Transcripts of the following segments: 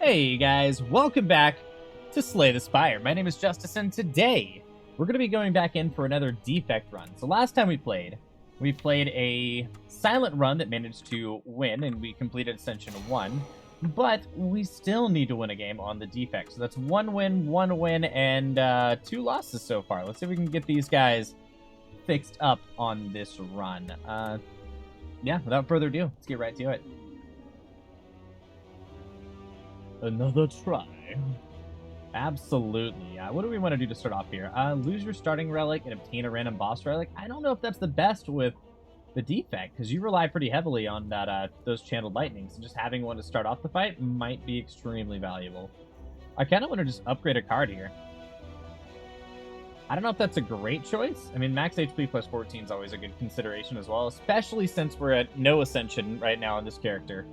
Hey guys, welcome back to Slay the Spire. My name is Justice, and today we're going to be going back in for another Defect run. So last time we played a silent run that managed to win, and we completed Ascension 1, but we still need to win a game on the Defect. So that's one win, and 2 losses so far. Let's see if we can get these guys fixed up on this run. Yeah, without further ado, let's get right to it. Another try. Absolutely. What do we want to do to start off here? Lose your starting relic and obtain a random boss relic. I don't know if that's the best with the Defect, because you rely pretty heavily on that those channeled lightnings, and just having one to start off the fight might be extremely valuable. I kind of want to just upgrade a card here. I don't know if that's a great choice. I mean, max HP plus 14 is always a good consideration as well, especially since we're at no Ascension right now on this character.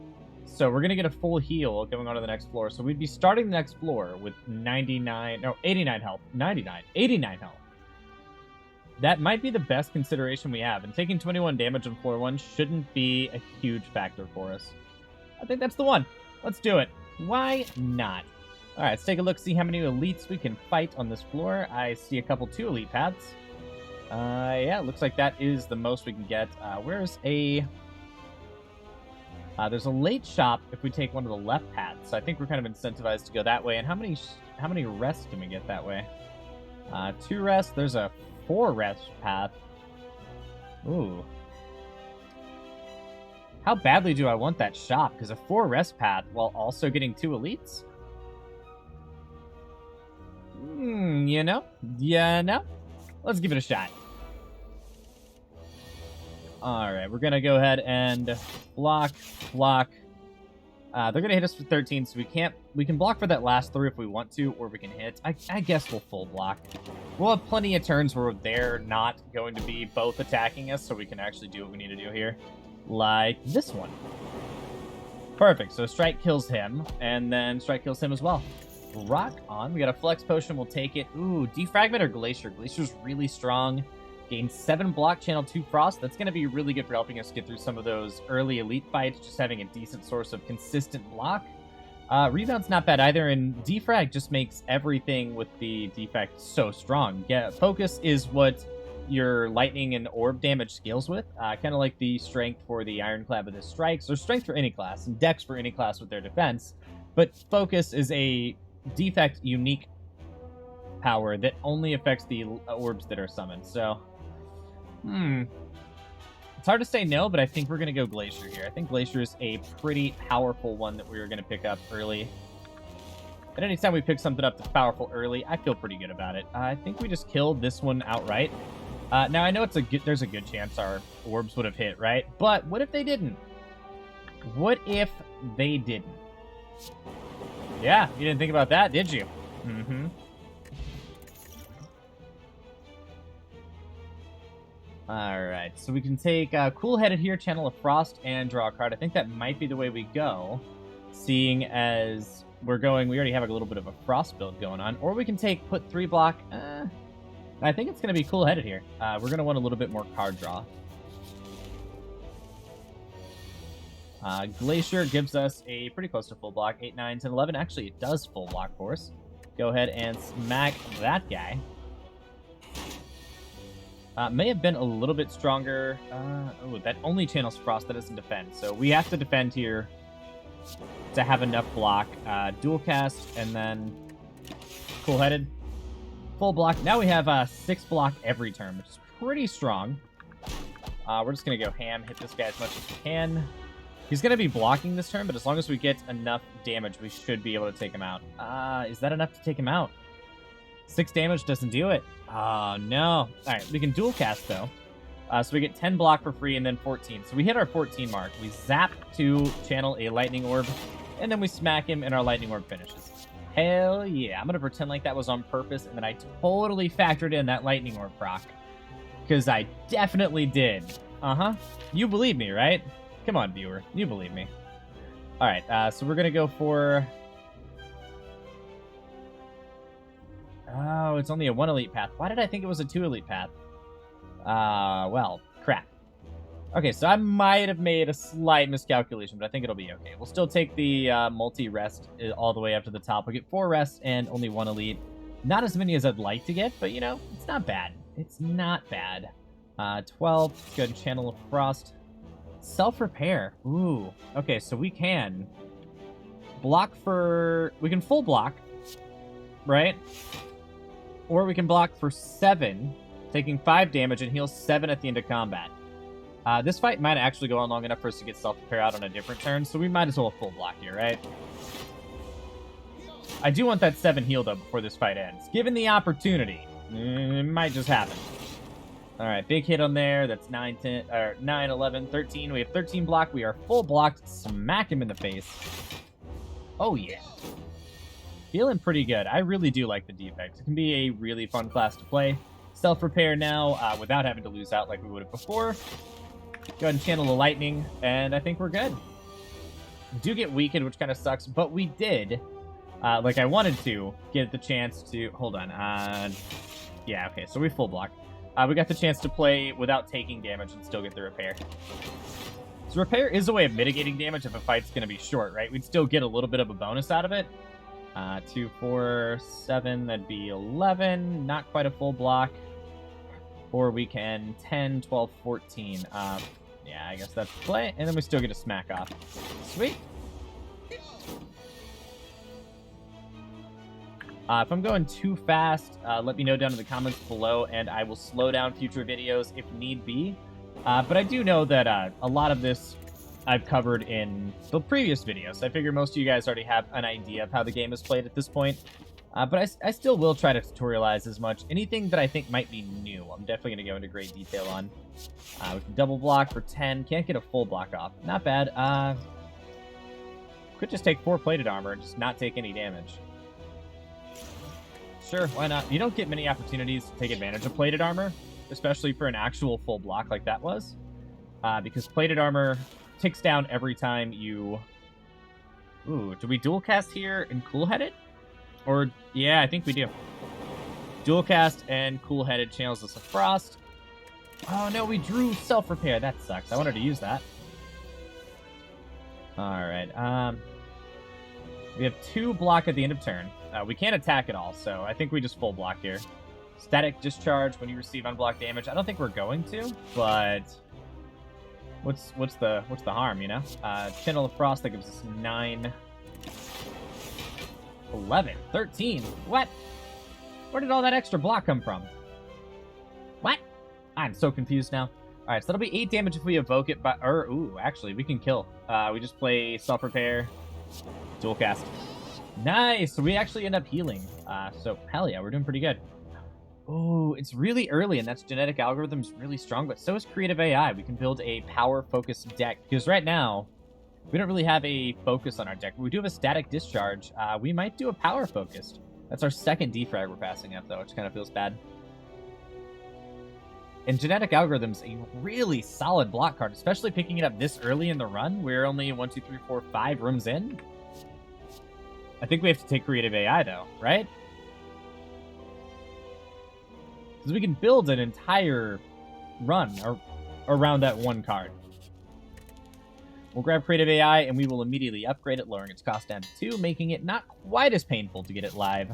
So we're going to get a full heal going on to the next floor. So we'd be starting the next floor with 89 health. 89 health. That might be the best consideration we have. And taking 21 damage on floor 1 shouldn't be a huge factor for us. I think that's the one. Let's do it. Why not? All right, let's take a look, see how many elites we can fight on this floor. I see a couple 2 elite paths. Yeah, it looks like that is the most we can get. Where's a... there's a late shop if we take one of the left paths, so I think we're kind of incentivized to go that way. And how many rests can we get that way? 2 rests. There's a 4 rest path. Ooh. How badly do I want that shop? Because a 4 rest path while also getting 2 elites? You know? Let's give it a shot. Alright, we're going to go ahead and block. They're going to hit us for 13, so we can block for that last 3 if we want to, or we can hit. I guess we'll full block. We'll have plenty of turns where they're not going to be both attacking us, so we can actually do what we need to do here. Like this one. Perfect, so Strike kills him, and then Strike kills him as well. Rock on. We got a Flex Potion, we'll take it. Ooh, Defragment or Glacier? Glacier's really strong. Gain 7 block, channel 2 frost. That's going to be really good for helping us get through some of those early elite fights, just having a decent source of consistent block. Rebound's not bad either, and Defrag just makes everything with the Defect so strong. Yeah, Focus is what your lightning and orb damage scales with, kind of like the strength for the Ironclad with his strikes, or strength for any class, and dex for any class with their defense. But Focus is a Defect unique power that only affects the orbs that are summoned, so... It's hard to say no, but I think we're going to go Glacier here. I think Glacier is a pretty powerful one that we were going to pick up early. And anytime we pick something up that's powerful early, I feel pretty good about it. I think we just killed this one outright. Now, I know there's a good chance our orbs would have hit, right? But what if they didn't? What if they didn't? Yeah, you didn't think about that, did you? Mm-hmm. Alright, so we can take Cool-Headed here, Channel of Frost, and draw a card. I think that might be the way we go, seeing as we already have a little bit of a Frost build going on. Or we can put 3 block. I think it's going to be Cool-Headed here. We're going to want a little bit more card draw. Glacier gives us a pretty close to full block, 8, 9, 10, 11. Actually, it does full block for us. Go ahead and smack that guy. May have been a little bit stronger. Oh, that only channels Frost, that doesn't defend. So we have to defend here to have enough block. Dual cast, and then Cool-Headed. Full block. Now we have 6 block every turn, which is pretty strong. We're just going to go ham, hit this guy as much as we can. He's going to be blocking this turn, but as long as we get enough damage, we should be able to take him out. Is that enough to take him out? 6 damage doesn't do it. Oh, no. All right, we can dual cast, though. So we get 10 block for free and then 14. So we hit our 14 mark. We zap to channel a lightning orb, and then we smack him, and our lightning orb finishes. Hell yeah. I'm going to pretend like that was on purpose, and then I totally factored in that lightning orb proc. Because I definitely did. Uh-huh. You believe me, right? Come on, viewer. You believe me. All right, so we're going to go for... Oh, it's only a 1 elite path. Why did I think it was a 2 elite path? Well, crap. Okay, so I might have made a slight miscalculation, but I think it'll be okay. We'll still take the multi-rest all the way up to the top. We'll get 4 rests and only 1 elite. Not as many as I'd like to get, but, you know, it's not bad. It's not bad. 12. Let's go ahead and channel of frost. Self-repair. Ooh. Okay, so we can block for... We can full block, right? Or we can block for 7, taking 5 damage and heal 7 at the end of combat. This fight might actually go on long enough for us to get self-repair out on a different turn, so we might as well full block here, right? I do want that 7 heal, though, before this fight ends. Given the opportunity, it might just happen. All right, big hit on there. That's 9, 10, or 9, 11, 13. We have 13 block. We are full blocked. Smack him in the face. Oh, yeah. Feeling pretty good. I really do like the Defect. It can be a really fun class to play. Self-repair now without having to lose out like we would have before. Go ahead and channel the lightning, and I think we're good. We do get weakened, which kind of sucks, but we did, like I wanted to, get the chance to... Hold on. Yeah, okay, so we full block. We got the chance to play without taking damage and still get the repair. So repair is a way of mitigating damage if a fight's going to be short, right? We'd still get a little bit of a bonus out of it. 2, 4, 7, that'd be 11. Not quite a full block. Or we can 10, 12, 14. Yeah, I guess that's the play. And then we still get a smack off. Sweet. If I'm going too fast, let me know down in the comments below, and I will slow down future videos if need be. But I do know that a lot of this I've covered in the previous videos. I figure most of you guys already have an idea of how the game is played at this point. But I still will try to tutorialize as much. Anything that I think might be new, I'm definitely going to go into great detail on. We can double block for 10. Can't get a full block off. Not bad. Could just take 4 plated armor and just not take any damage. Sure, why not? You don't get many opportunities to take advantage of plated armor, especially for an actual full block like that was. Because plated armor ticks down every time you... Ooh, do we dual cast here and cool-headed? Or, yeah, I think we do. Dual cast and cool-headed channels us a frost. Oh, no, we drew self-repair. That sucks. I wanted to use that. Alright, we have 2 block at the end of turn. We can't attack at all, so I think we just full block here. Static discharge when you receive unblocked damage. I don't think we're going to, but what's the harm, you know? Channel of Frost, that gives us 9, 11, 13. What? Where did all that extra block come from? What? I'm so confused now. All right, so that'll be 8 damage if we evoke it, but ooh, actually, we can kill. We just play self-repair, dual cast. Nice! So we actually end up healing. So, hell yeah, we're doing pretty good. Oh, it's really early, and that's genetic algorithms really strong, but so is creative AI. We can build a power-focused deck, because right now, we don't really have a focus on our deck. We do have a static discharge. We might do a power-focused. That's our second defrag we're passing up, though, which kind of feels bad. And genetic algorithms, a really solid block card, especially picking it up this early in the run. We're only 1, 2, 3, 4, 5 rooms in. I think we have to take creative AI, though, right? Because we can build an entire run around that one card. We'll grab creative AI, and we will immediately upgrade it, lowering its cost down to 2, making it not quite as painful to get it live.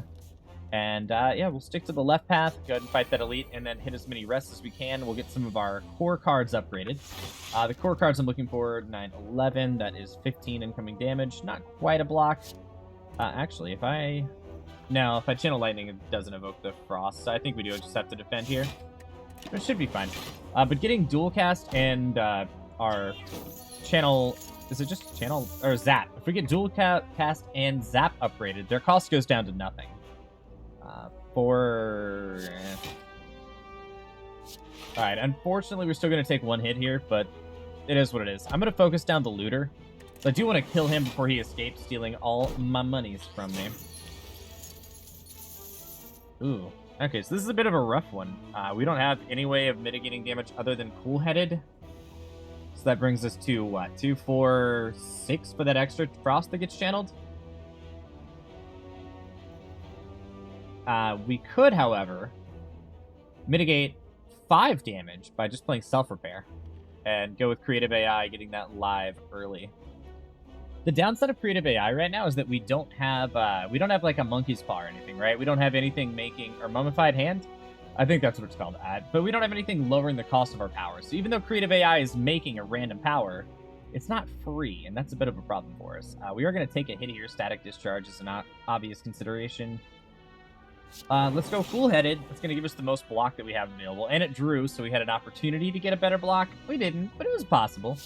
And, yeah, we'll stick to the left path, go ahead and fight that elite, and then hit as many rests as we can. We'll get some of our core cards upgraded. The core cards I'm looking for, 9, 11, that is 15 incoming damage. Not quite a block. Actually, if I channel lightning, it doesn't evoke the frost, so I think we do just have to defend here. It should be fine. But getting dual cast and our channel... Is it just channel? Or zap. If we get dual cast and zap upgraded, their cost goes down to nothing. Alright, unfortunately, we're still going to take 1 hit here, but it is what it is. I'm going to focus down the looter. So I do want to kill him before he escapes, stealing all my monies from me. Ooh. Okay, so this is a bit of a rough one. We don't have any way of mitigating damage other than cool-headed. So that brings us to, what, 2, 4, 6 for that extra frost that gets channeled? We could, however, mitigate 5 damage by just playing self-repair. and go with creative AI, getting that live early. The downside of creative AI right now is that we don't have like a monkey's paw or anything, right? We don't have anything making or mummified hand. I think that's what it's called. But we don't have anything lowering the cost of our power. So even though creative AI is making a random power, it's not free, and that's a bit of a problem for us. We are going to take a hit here. Static discharge is an obvious consideration. Let's go full-headed. It's going to give us the most block that we have available, and it drew, so we had an opportunity to get a better block. We didn't, but it was possible.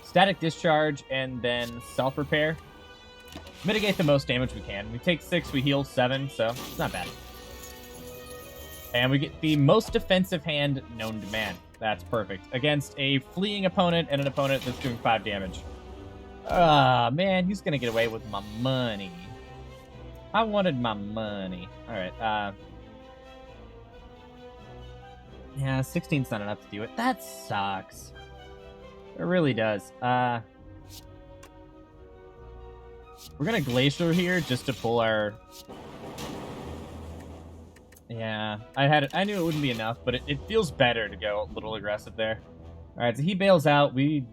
Static discharge, and then self-repair. Mitigate the most damage we can. We take 6, we heal 7, so it's not bad. And we get the most defensive hand known to man. That's perfect. Against a fleeing opponent and an opponent that's doing 5 damage. Ah, man, he's going to get away with my money. I wanted my money. All right. Yeah, 16's not enough to do it. That sucks. It really does. We're going to Glacier here just to pull our... Yeah, I knew it wouldn't be enough, but it feels better to go a little aggressive there. All right, so he bails out. We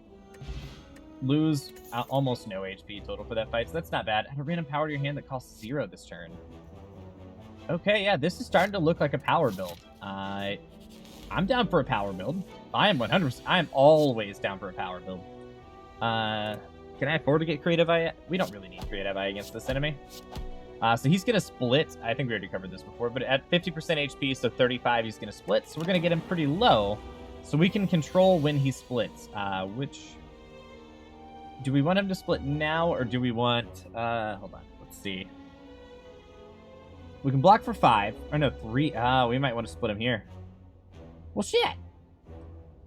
lose almost no HP total for that fight, so that's not bad. Add a random power to your hand that costs 0 this turn. Okay, yeah, this is starting to look like a power build. I'm down for a power build. I am 100%. I am always down for a power build. Can I afford to get creative eye? We don't really need creative eye against this enemy. So he's going to split. I think we already covered this before, but at 50% HP, so 35, he's going to split. So we're going to get him pretty low, so we can control when he splits. Which... Do we want him to split now, or do we want... hold on. Let's see. We can block for 5. Or no, 3. We might want to split him here. Well, shit!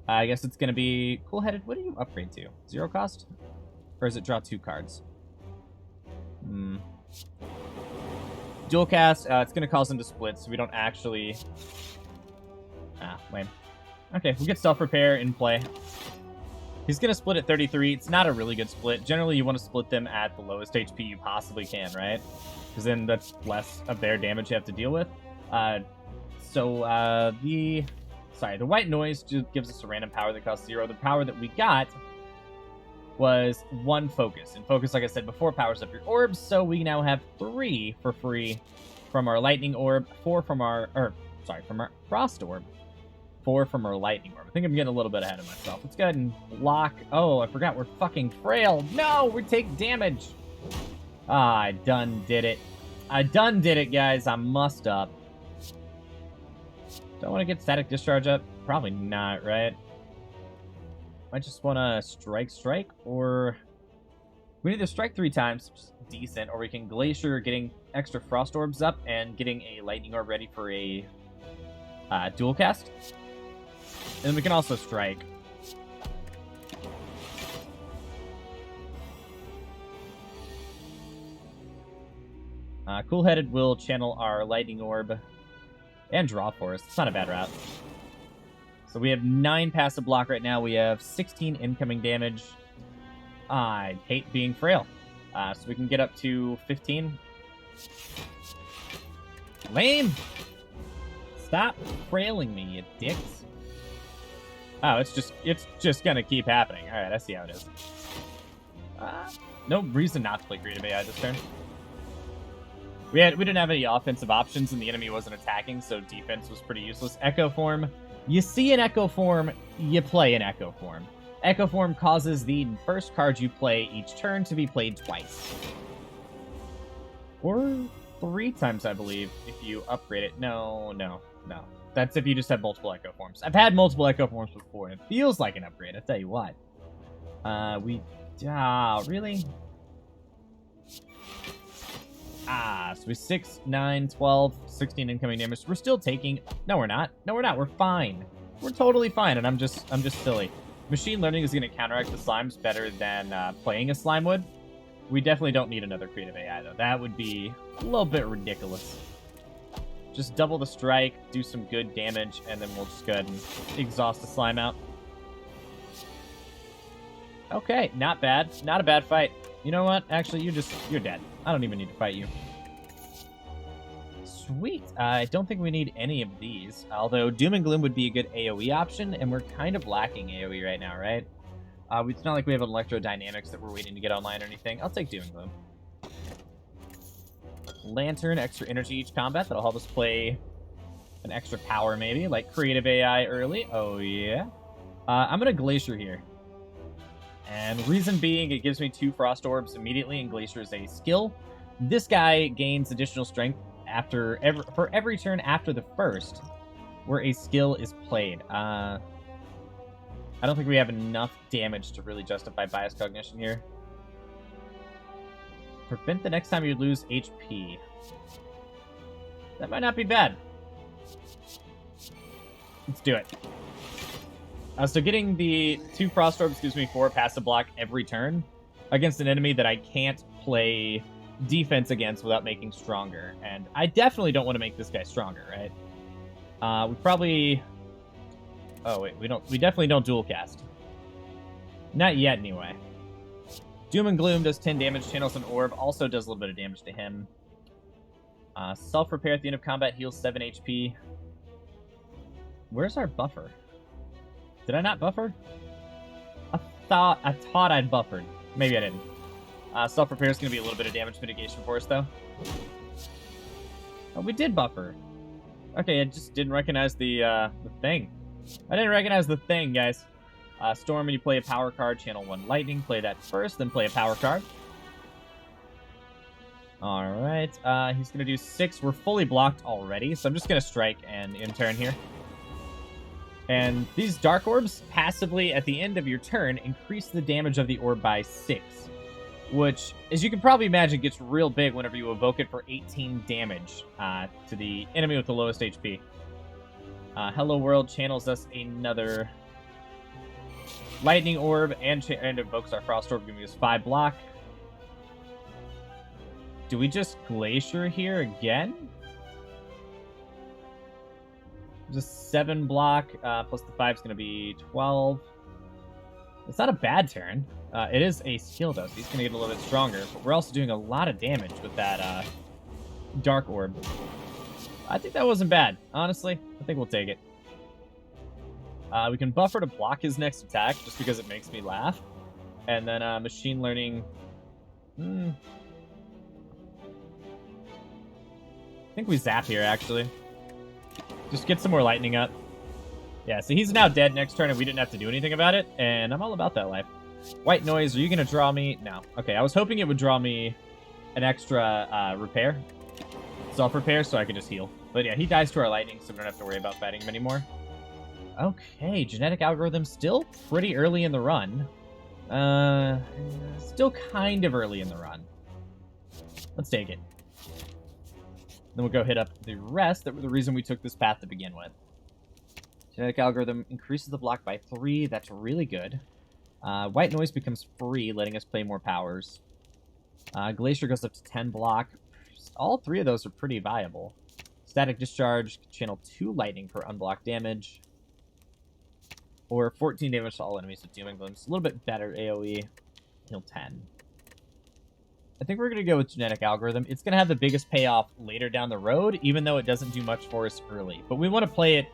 I guess it's going to be cool-headed. What do you upgrade to? 0 cost? Or does it draw 2 cards? Dual cast, it's going to cause him to split, so we don't actually... lame. Okay, we get self-repair in play. He's going to split at 33. It's not a really good split. Generally, you want to split them at the lowest HP you possibly can, right? Because then that's less of their damage you have to deal with. The white noise just gives us a random power that costs 0. The power that we got was 1 focus. And focus, like I said before, powers up your orbs, so we now have 3 for free from our lightning orb, 4 from our frost orb, 4 from our lightning orb. I think I'm getting a little bit ahead of myself. Let's go ahead and block. Oh, I forgot we're fucking frail. No, we take damage. I done did it. I done did it, guys. I mussed up. Do I want to get static discharge up? Probably not, right? I just want to strike, or we need to strike 3 times, which is decent, or we can Glacier, getting extra frost orbs up and getting a lightning orb ready for a dual cast. And then we can also strike. Cool-headed will channel our lightning orb and draw for us. It's not a bad route. So we have 9 passive block right now. We have 16 incoming damage. I hate being frail. So we can get up to 15. Lame! Stop frailing me, you dicks. Oh, it's just gonna keep happening. Alright, I see how it is. No reason not to play creative AI this turn. We didn't have any offensive options, and the enemy wasn't attacking, so defense was pretty useless. Echo Form. You see an Echo Form, you play an Echo Form. Echo Form causes the first card you play each turn to be played twice. Or 3 times, I believe, if you upgrade it. No. That's if you just have multiple Echo Forms. I've had multiple Echo Forms before, and it feels like an upgrade, I'll tell you what. Really? So we 6, 9, 12, 16 incoming damage. We're still taking... No, we're not. We're fine. We're totally fine, and I'm just silly. Machine learning is going to counteract the slimes better than playing a slime would. We definitely don't need another creative AI, though. That would be a little bit ridiculous. Just double the strike, do some good damage, and then we'll just go ahead and exhaust the slime out. Okay, not bad. Not a bad fight. You know what? Actually, you're dead. I don't even need to fight you. Sweet. I don't think we need any of these. Although Doom and Gloom would be a good AoE option, and we're kind of lacking AoE right now, right? It's not like we have electrodynamics that we're waiting to get online or anything. I'll take Doom and Gloom. Lantern, extra energy each combat. That'll help us play an extra power, maybe. Like creative AI early. Oh, yeah. I'm going to Glacier here. And reason being, it gives me 2 Frost Orbs immediately, and Glacier is a skill. This guy gains additional strength for every turn after the first, where a skill is played. I don't think we have enough damage to really justify Bias Cognition here. Prevent the next time you lose HP. That might not be bad. Let's do it. So getting the 2 Frost Orbs gives me 4 passive block every turn against an enemy that I can't play defense against without making stronger. And I definitely don't want to make this guy stronger, right? We probably... Oh, wait, we definitely don't dual cast. Not yet, anyway. Doom and Gloom does 10 damage, channels an orb, also does a little bit of damage to him. Self-repair at the end of combat heals 7 HP. Where's our buffer? Did I not buffer? I thought I'd buffered. Maybe I didn't. Self-repair is going to be a little bit of damage mitigation for us, though. Oh, we did buffer. Okay, I just didn't recognize the thing. I didn't recognize the thing, guys. Storm, when you play a power card, channel 1 lightning. Play that first, then play a power card. Alright, he's going to do 6. We're fully blocked already, so I'm just going to strike and in turn here. And these Dark Orbs, passively at the end of your turn, increase the damage of the orb by 6. Which, as you can probably imagine, gets real big whenever you evoke it for 18 damage to the enemy with the lowest HP. Hello World channels us another Lightning Orb and invokes our Frost Orb, giving us 5 block. Do we just Glacier here again? Just 7 block, plus the 5 is going to be 12. It's not a bad turn. It is a skill, though, so he's going to get a little bit stronger. But we're also doing a lot of damage with that Dark Orb. I think that wasn't bad, honestly. I think we'll take it. We can buffer to block his next attack, just because it makes me laugh. And then Machine Learning... I think we zap here, actually. Just get some more lightning up. Yeah, so he's now dead next turn, and we didn't have to do anything about it. And I'm all about that life. White Noise, are you going to draw me? No. Okay, I was hoping it would draw me an extra repair. Self-repair, so I could just heal. But yeah, he dies to our lightning, so we don't have to worry about fighting him anymore. Okay, Genetic Algorithm still pretty early in the run. Still kind of early in the run. Let's take it. Then we'll go hit up the rest that were the reason we took this path to begin with. Genetic Algorithm increases the block by 3. That's really good. White Noise becomes free, letting us play more powers. Glacier goes up to 10 block. All 3 of those are pretty viable. Static Discharge, channel 2 lightning for unblocked damage. Or 14 damage to all enemies with Doom and Gloom. It's a little bit better AoE. Heal 10. I think we're going to go with Genetic Algorithm. It's going to have the biggest payoff later down the road, even though it doesn't do much for us early. But we want to play it...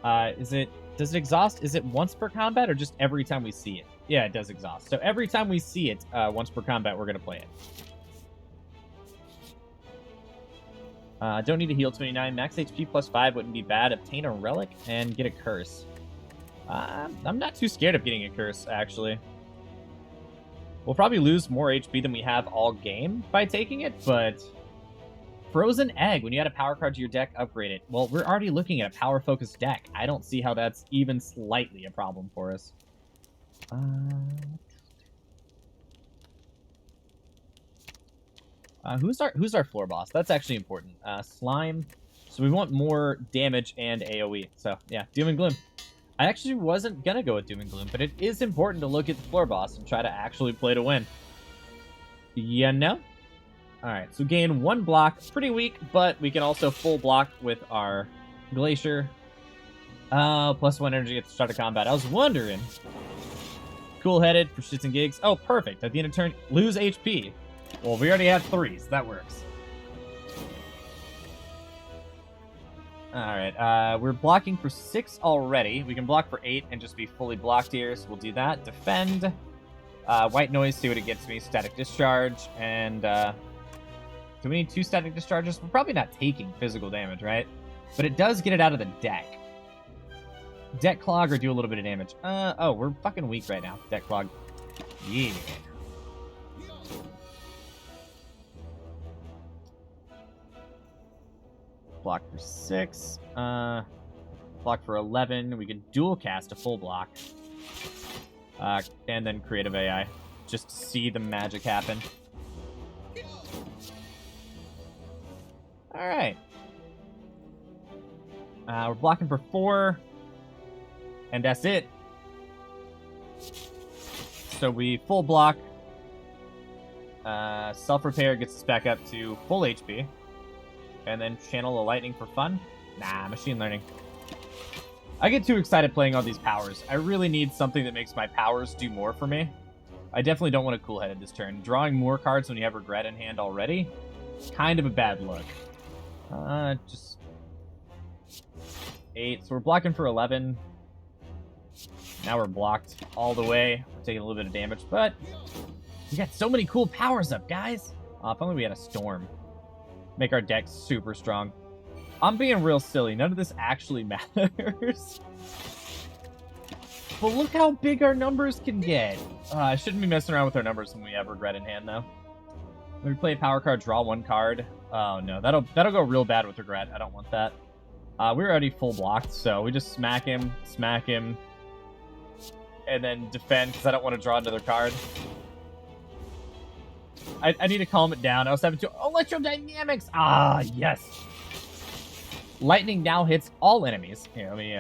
does it exhaust? Is it once per combat or just every time we see it? Yeah, it does exhaust. So every time we see it, once per combat, we're going to play it. Don't need to heal 29. Max HP plus 5 wouldn't be bad. Obtain a relic and get a curse. I'm not too scared of getting a curse, actually. We'll probably lose more HP than we have all game by taking it, but... Frozen Egg. When you add a power card to your deck, upgrade it. Well, we're already looking at a power-focused deck. I don't see how that's even slightly a problem for us. Who's our floor boss? That's actually important. Slime. So we want more damage and AoE. So, yeah, Doom and Gloom. I actually wasn't going to go with Doom and Gloom, but it is important to look at the floor boss and try to actually play to win. You know? Alright, so gain 1 block. Pretty weak, but we can also full block with our Glacier. Plus 1 energy at the start of combat. I was wondering. Cool-headed for shits and gigs. Oh, perfect. At the end of turn, lose HP. Well, we already have 3, so that works. Alright, we're blocking for 6 already. We can block for 8 and just be fully blocked here, so we'll do that. Defend. White noise, see what it gets me. Static discharge, and do we need 2 static discharges? We're probably not taking physical damage, right? But it does get it out of the deck. Deck clog or do a little bit of damage. Oh, we're fucking weak right now. Deck clog. Yeah. Block for 6. Block for 11. We can dual cast a full block. And then creative AI. Just to see the magic happen. Alright. We're blocking for 4. And that's it. So we full block. Self-repair gets us back up to full HP. And then channel the lightning for fun. Nah, machine learning. I get too excited playing all these powers. I really need something that makes my powers do more for me. I definitely don't want a cool-headed this turn. Drawing more cards when you have regret in hand already, kind of a bad look. Just 8. So we're blocking for 11. Now we're blocked all the way. We're taking a little bit of damage, but we got so many cool powers up, guys. If only we had a storm. Make our deck super strong. I'm being real silly. None of this actually matters. But look how big our numbers can get. I shouldn't be messing around with our numbers when we have regret in hand, though. When we play a power card, draw 1 card. Oh, no. That'll go real bad with regret. I don't want that. We're already full blocked, so we just smack him, and then defend, because I don't want to draw another card. I need to calm it down. I was having to... Electrodynamics! Ah, yes! Lightning now hits all enemies. Here, let me,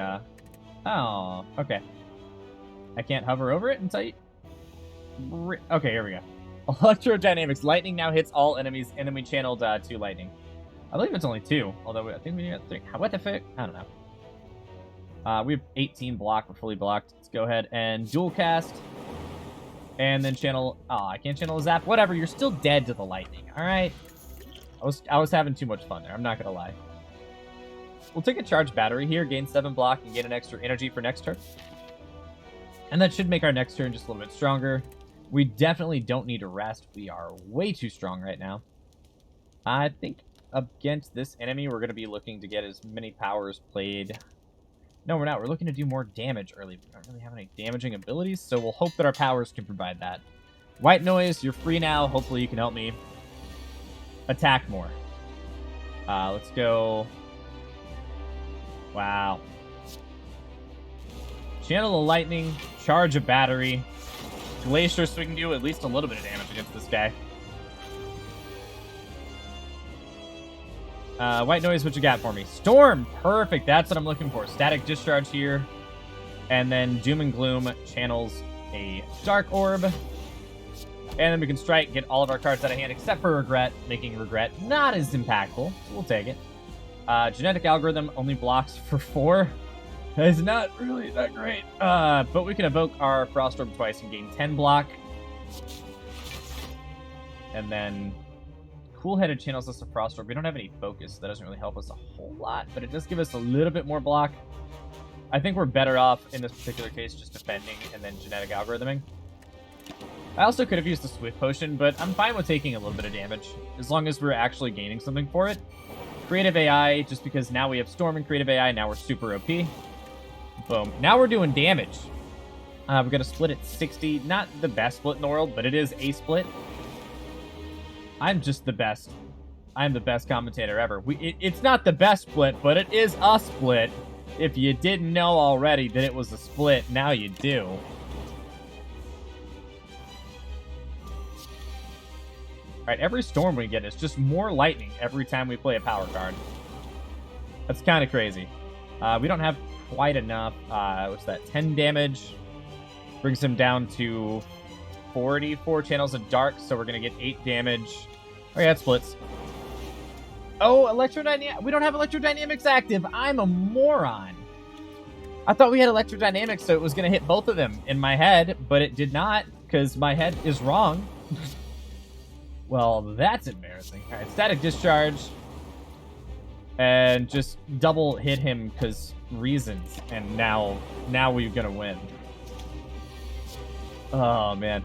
Oh, okay. I can't hover over it until you... Okay, here we go. Electrodynamics. Lightning now hits all enemies, and then we channeled 2 lightning. I believe it's only 2, although I think we need 3. What the fuck? I don't know. We have 18 block. We're fully blocked. Let's go ahead and dual cast. And then channel... Oh, I can't channel a zap. Whatever, you're still dead to the lightning. Alright. I was having too much fun there. I'm not gonna lie. We'll take a charged battery here, gain 7 block, and gain an extra energy for next turn. And that should make our next turn just a little bit stronger. We definitely don't need to rest. We are way too strong right now. I think against this enemy, we're going to be looking to get as many powers played. No, we're not. We're looking to do more damage early. We don't really have any damaging abilities, so we'll hope that our powers can provide that. White noise, you're free now. Hopefully you can help me attack more. Let's go... Wow. Channel the lightning, charge a battery, glacier, so we can do at least a little bit of damage against this guy. White noise, what you got for me? Storm, perfect. That's what I'm looking for. Static discharge here, and then doom and gloom channels a dark orb, and then we can strike, get all of our cards out of hand except for regret, making regret not as impactful. So we'll take it. Genetic algorithm only blocks for 4. It's not really that great. But we can evoke our Frost Orb twice and gain 10 block. And then Cool-Headed channels us a Frost Orb. We don't have any focus, so that doesn't really help us a whole lot, but it does give us a little bit more block. I think we're better off in this particular case just defending and then genetic algorithming. I also could have used the Swift Potion, but I'm fine with taking a little bit of damage, as long as we're actually gaining something for it. Creative AI, just because now we have Storm and Creative AI, now we're super OP. Boom. Now we're doing damage. We're going to split at 60. Not the best split in the world, but it is a split. I'm just the best. I'm the best commentator ever. It's not the best split, but it is a split. If you didn't know already that it was a split, now you do. Alright, every storm we get is just more lightning every time we play a power card. That's kind of crazy. We don't have quite enough. What's that? 10 damage. Brings him down to 44 channels of dark, so we're going to get 8 damage. Oh, yeah, it splits. Oh, electrodynamics. We don't have electrodynamics active. I'm a moron. I thought we had electrodynamics, so it was going to hit both of them in my head, but it did not, because my head is wrong. Well, that's embarrassing. All right, static discharge. and just double hit him because reasons. And now we're gonna win. Oh man.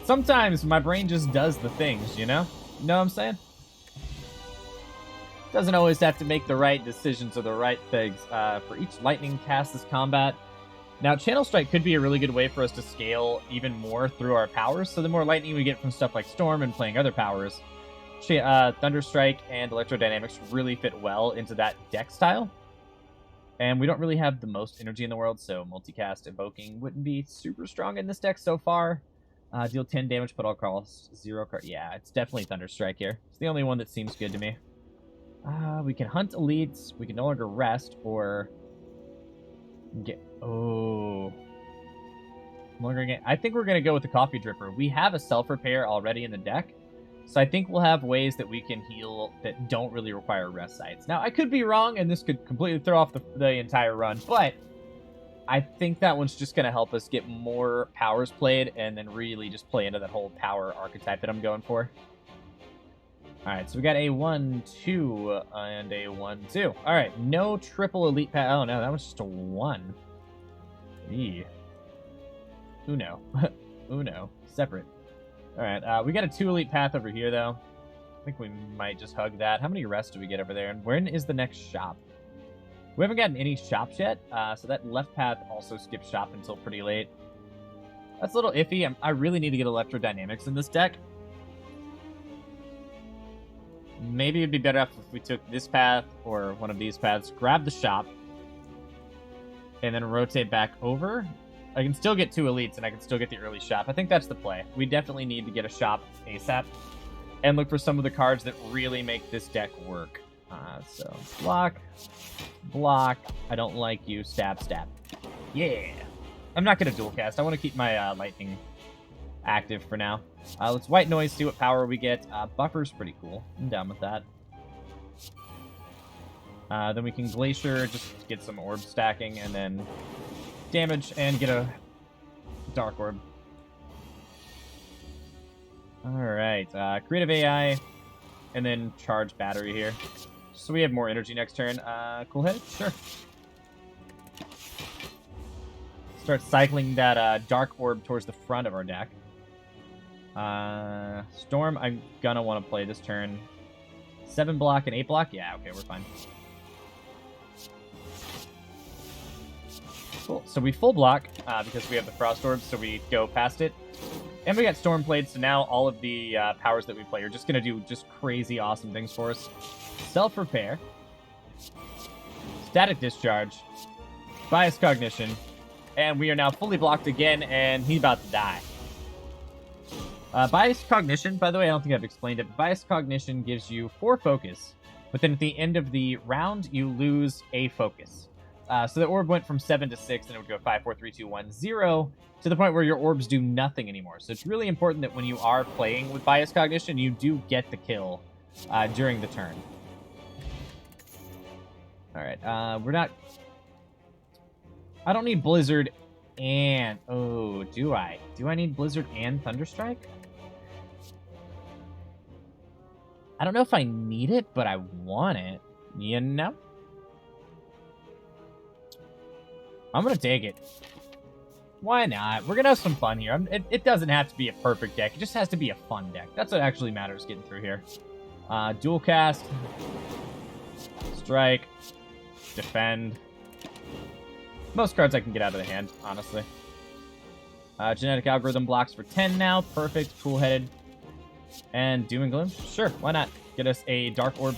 Sometimes my brain just does the things, you know? You know what I'm saying? Doesn't always have to make the right decisions or the right things. For each lightning cast this combat. Now, Channel Strike could be a really good way for us to scale even more through our powers. So the more lightning we get from stuff like Storm and playing other powers, Thunder Strike and Electrodynamics really fit well into that deck style. And we don't really have the most energy in the world, so multicast Evoking wouldn't be super strong in this deck so far. Deal 10 damage, but all costs 0 card. Yeah, it's definitely Thunder Strike here. It's the only one that seems good to me. We can hunt elites. We can no longer rest or get. Oh, I think we're gonna go with the Coffee Dripper. We have a self repair already in the deck, so I think we'll have ways that we can heal that don't really require rest sites. Now, I could be wrong, and this could completely throw off the entire run, but I think that one's just gonna help us get more powers played, and then really just play into that whole power archetype that I'm going for. Alright, so we got a 1-2 and a 1-2. Alright, no triple elite path. Oh no, that was just a 1. Eee. Uno. Uno. Separate. Alright, we got a 2 elite path over here, though. I think we might just hug that. How many rests do we get over there? And when is the next shop? We haven't gotten any shops yet, so that left path also skips shop until pretty late. That's a little iffy. I really need to get Electrodynamics in this deck. Maybe it'd be better if we took this path or one of these paths, grab the shop, and then rotate back over. I can still get 2 elites, and I can still get the early shop. I think that's the play. We definitely need to get a shop ASAP and look for some of the cards that really make this deck work. So, block, block. I don't like you. Stab, stab. Yeah. I'm not going to dual cast. I want to keep my lightning active for now. Let's white noise, see what power we get. Buffer's pretty cool. I'm down with that. Then we can Glacier, just get some orb stacking, and then damage and get a Dark Orb. Alright, Creative AI, and then Charge Battery here. So we have more energy next turn. Cool Head? Sure. Start cycling that Dark Orb towards the front of our deck. Storm, I'm gonna want to play this turn. 7 block and 8 block? Yeah, okay, we're fine. Cool. So we full block because we have the Frost Orb, so we go past it. And we got Storm Blade, so now all of the powers that we play are just gonna do just crazy awesome things for us. Self-Repair. Static Discharge. Bias Cognition. And we are now fully blocked again, and he's about to die. Bias Cognition, by the way, I don't think I've explained it. Bias Cognition gives you 4 focus, but then at the end of the round, you lose a focus. So the orb went from 7 to 6, and it would go 5, 4, 3, 2, 1, 0, to the point where your orbs do nothing anymore. So it's really important that when you are playing with Bias Cognition, you do get the kill during the turn. Alright, we're not... I don't need Blizzard and... Oh, do I? Do I need Blizzard and Thunderstrike? I don't know if I need it, but I want it. You know? I'm going to take it. Why not? We're going to have some fun here. It doesn't have to be a perfect deck. It just has to be a fun deck. That's what actually matters getting through here. Dual cast. Strike. Defend. Most cards I can get out of the hand, honestly. Genetic Algorithm blocks for 10 now. Perfect. Cool-headed. And Doom and Gloom? Sure, why not? Get us a Dark Orb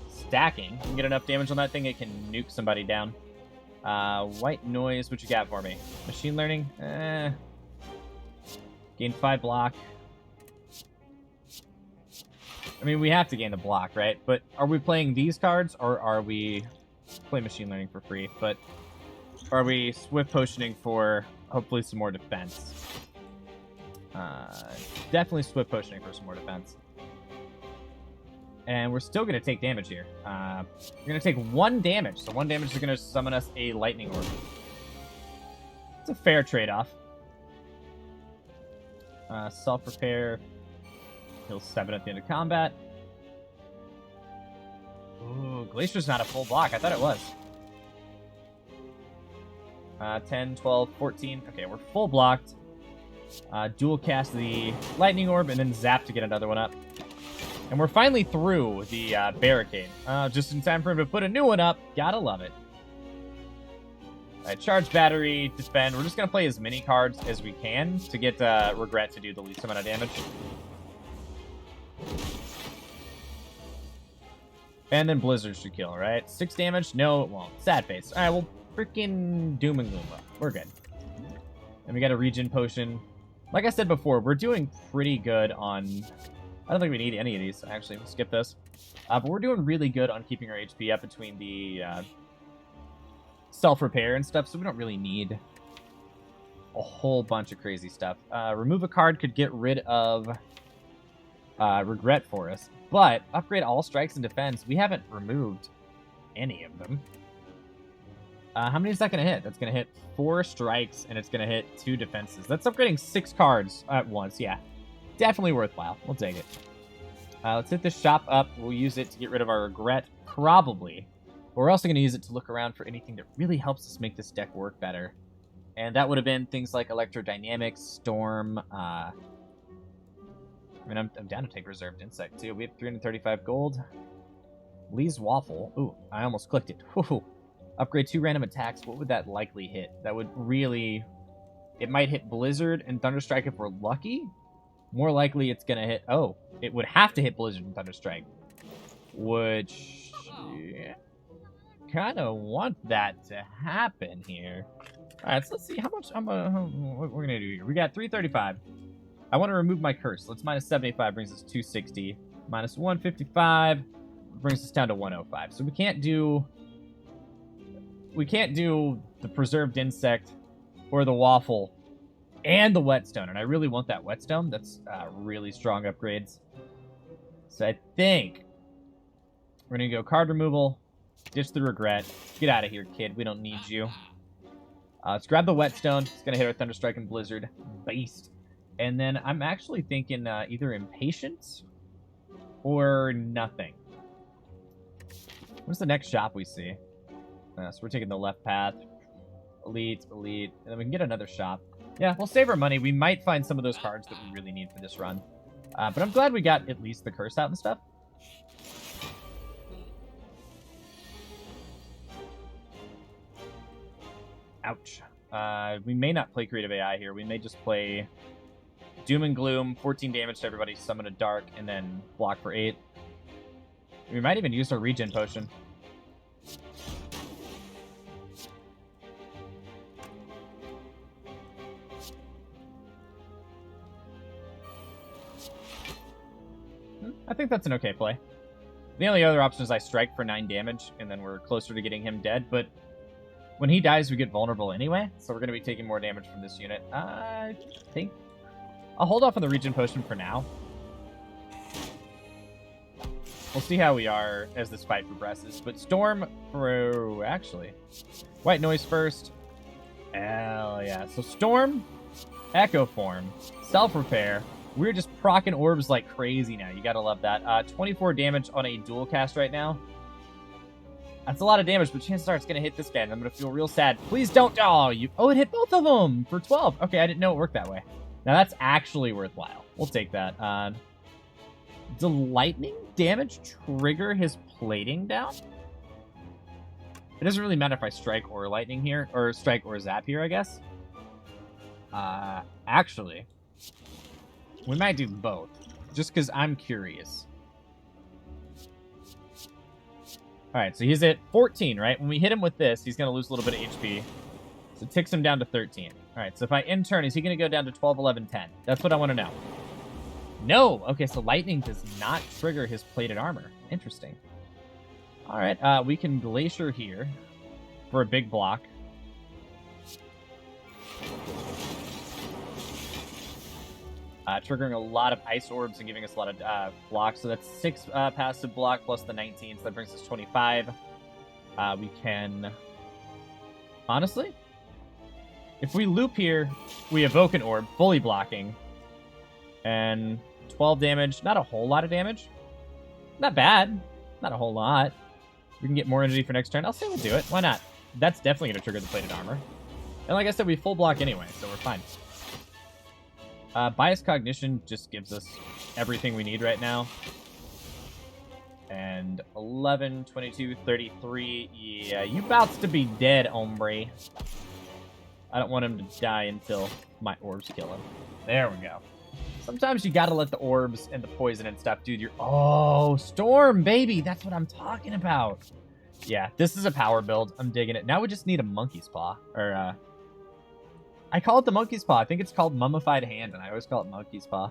stacking. We can get enough damage on that thing, it can nuke somebody down. White Noise, what you got for me? Machine Learning? Gain 5 block. I mean, we have to gain the block, right? But are we playing these cards, or are we... Play Machine Learning for free, but... Are we Swift Potioning for, hopefully, some more defense? Definitely Swift Potioning for some more defense. And we're still going to take damage here. We're going to take 1 damage. So 1 damage is going to summon us a Lightning Orb. It's a fair trade-off. Self-Repair. Heal 7 at the end of combat. Ooh, Glacier's not a full block. I thought it was. 10, 12, 14. Okay, we're full blocked. Dual cast the lightning orb and then zap to get another one up. And we're finally through the barricade. Just in time for him to put a new one up. Gotta love it. Alright, charge battery, defend. We're just gonna play as many cards as we can to get Regret to do the least amount of damage. And then Blizzard should kill, right? 6 damage? No, it won't. Sad face. Alright, well, freaking Doom and Gloom. We're good. And we got a regen potion. Like I said before, we're doing pretty good on... I don't think we need any of these. Actually, we'll skip this. But we're doing really good on keeping our HP up between the self-repair and stuff, so we don't really need a whole bunch of crazy stuff. Remove a card could get rid of Regret for us. But upgrade all strikes and defense. We haven't removed any of them. How many is that going to hit? That's going to hit 4 strikes, and it's going to hit 2 defenses. That's upgrading 6 cards at once. Yeah, definitely worthwhile. We'll take it. Let's hit this shop up. We'll use it to get rid of our Regret, probably. But we're also going to use it to look around for anything that really helps us make this deck work better. And that would have been things like Electrodynamics, Storm, I mean, I'm down to take Reserved Insect, too. We have 335 gold. Lee's Waffle. Ooh, I almost clicked it. Ooh. Upgrade 2 random attacks. What would that likely hit? That would really... It might hit Blizzard and Thunderstrike if we're lucky. More likely it's going to hit... Oh, it would have to hit Blizzard and Thunderstrike. Which... Yeah, kind of want that to happen here. Alright, so let's see how much... what we're going to do here. We got 335. I want to remove my curse. Let's minus 75 brings us 260. Minus 155 brings us down to 105. So we can't do the preserved insect or the waffle and the whetstone. And I really want that whetstone. That's really strong upgrades. So I think we're going to go card removal, ditch the Regret. Get out of here, kid. We don't need you. Let's grab the whetstone. It's going to hit our Thunderstrike and Blizzard. Beast. And then I'm actually thinking either Impatience or nothing. What's the next shop we see? So we're taking the left path. Elite, and then we can get another shop. Yeah, we'll save our money. We might find some of those cards that we really need for this run. But I'm glad we got at least the curse out and stuff. Ouch. We may not play Creative AI here. We may just play... Doom and Gloom, 14 damage to everybody, summon a Dark, and then block for 8. We might even use our regen potion. I think that's an okay play. The only other option is I strike for 9 damage, and then we're closer to getting him dead, but when he dies, we get vulnerable anyway, so we're going to be taking more damage from this unit. I think... I'll hold off on the regen potion for now. We'll see how we are as this fight progresses. But Storm for... Actually. White Noise first. Hell yeah. So Storm, Echo Form, Self-Repair. We're just proccing orbs like crazy now. You gotta love that. 24 damage on a dual cast right now. That's a lot of damage, but chances are it's gonna hit this guy, and I'm gonna feel real sad. Please don't... Oh, it hit both of them for 12. Okay, I didn't know it worked that way. Now, that's actually worthwhile. We'll take that. Does lightning damage trigger his plating down? It doesn't really matter if I strike or lightning here, or strike or zap here, I guess. Actually, we might do both, just because I'm curious. Alright, so he's at 14, right? When we hit him with this, he's going to lose a little bit of HP. So it ticks him down to 13. Alright, so if I end turn, is he going to go down to 12, 11, 10? That's what I want to know. No! Okay, so lightning does not trigger his plated armor. Interesting. Alright, we can Glacier here for a big block. Triggering a lot of ice orbs and giving us a lot of blocks. So that's 6 passive block plus the 19, so that brings us 25. We can... Honestly... If we loop here, we evoke an orb, fully blocking. And 12 damage. Not a whole lot of damage. Not bad. Not a whole lot. We can get more energy for next turn. I'll say we'll do it. Why not? That's definitely going to trigger the plated armor. And like I said, we full block anyway, so we're fine. Bias Cognition just gives us everything we need right now. And 11, 22, 33. Yeah, you bouts to be dead, hombre. I don't want him to die until my orbs kill him. There we go. Sometimes you gotta let the orbs and the poison and stuff, dude. Oh, Storm, baby. That's what I'm talking about. Yeah, this is a power build. I'm digging it. Now we just need a Monkey's Paw. Or, I call it the Monkey's Paw. I think it's called Mummified Hand, and I always call it Monkey's Paw.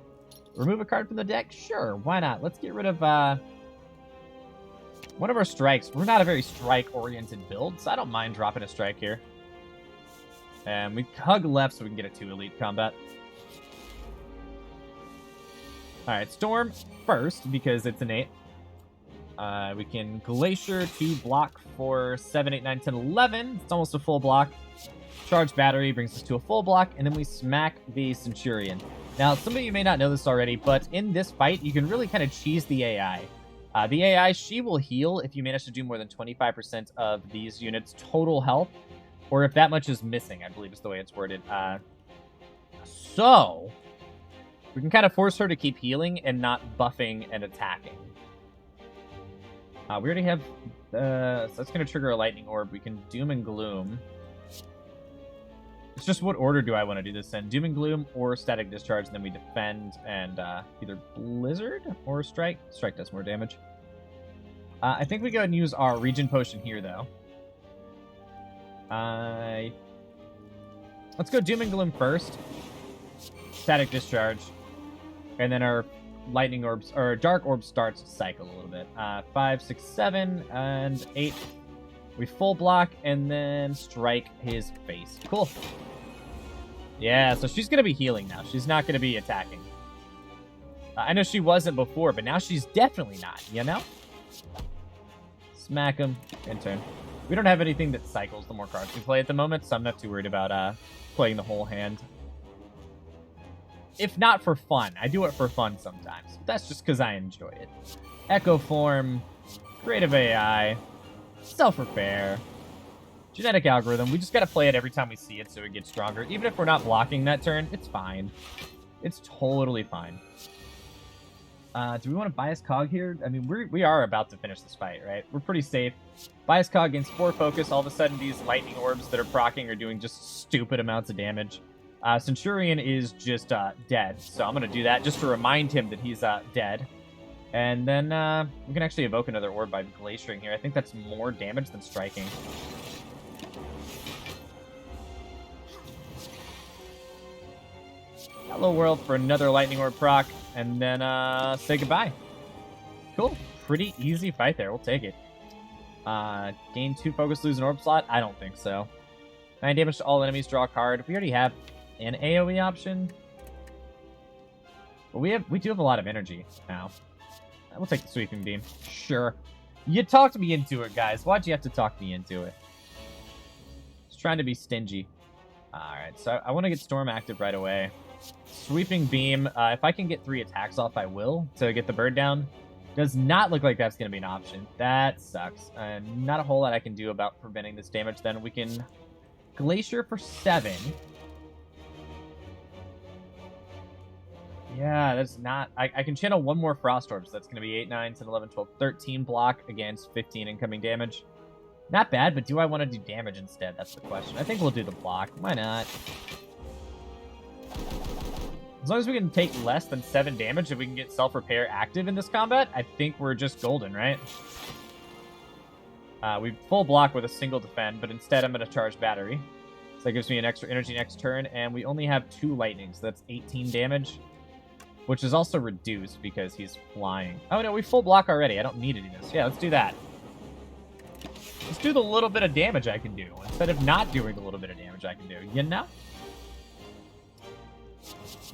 Remove a card from the deck? Sure, why not? Let's get rid of, one of our strikes. We're not a very strike-oriented build, so I don't mind dropping a strike here. And we hug left so we can get a 2 elite combat. Alright, Storm first, because it's innate. We can Glacier to block for 7, 8, 9, 10, 11. It's almost a full block. Charge Battery brings us to a full block, and then we smack the Centurion. Now, some of you may not know this already, but in this fight, you can really kind of cheese the AI. The AI, she will heal if you manage to do more than 25% of these units' total health, or if that much is missing, I believe is the way it's worded. So, we can kind of force her to keep healing and not buffing and attacking. We already have, so that's going to trigger a Lightning Orb. We can Doom and Gloom. It's just what order do I want to do this in? Doom and Gloom or Static Discharge, and then we defend and either Blizzard or Strike. Strike does more damage. I think we go ahead and use our Regen Potion here, though. Let's go Doom and Gloom first. Static Discharge. And then our Lightning Orbs, or Dark Orb starts to cycle a little bit. 5, 6, 7, and 8. We full block and then strike his face. Cool. Yeah, so she's going to be healing now. She's not going to be attacking. I know she wasn't before, but now she's definitely not, you know? Smack him. End turn. We don't have anything that cycles the more cards we play at the moment, so I'm not too worried about playing the whole hand. If not for fun. I do it for fun sometimes. But that's just because I enjoy it. Echo Form. Creative AI. Self-repair. Genetic algorithm. We just got to play it every time we see it so it gets stronger. Even if we're not blocking that turn, it's fine. It's totally fine. Do we want to Bias Cog here? I mean, we are about to finish this fight, right? We're pretty safe. Bias Cog against 4 focus. All of a sudden, these lightning orbs that are proccing are doing just stupid amounts of damage. Centurion is just dead. So I'm going to do that just to remind him that he's dead. And then we can actually evoke another orb by glaciering here. I think that's more damage than striking. Hello world for another lightning orb proc. And then say goodbye. Cool. Pretty easy fight there. We'll take it. Gain 2 focus, lose an orb slot? I don't think so. 9 damage to all enemies, draw a card. We already have an AoE option. But we do have a lot of energy now. We'll take the sweeping beam. Sure. You talked me into it, guys. Why'd you have to talk me into it? Just trying to be stingy. Alright, so I want to get Storm active right away. Sweeping beam. If I can get 3 attacks off, I will to get the bird down. Does not look like that's going to be an option. That sucks. Not a whole lot I can do about preventing this damage. Then we can Glacier for 7. Yeah, that's not... I can channel 1 more Frost Orb, so that's going to be 8, 9, 10, 11, 12, 13 block against 15 incoming damage. Not bad, but do I want to do damage instead? That's the question. I think we'll do the block. Why not? As long as we can take less than 7 damage and we can get self-repair active in this combat, I think we're just golden, right? We full block with a single defend, but instead I'm going to charge battery. So that gives me an extra energy next turn, and we only have 2 lightning, so that's 18 damage. Which is also reduced because he's flying. Oh no, we full block already. I don't need to do this. Yeah, let's do that. Let's do the little bit of damage I can do instead of not doing the little bit of damage I can do. You know?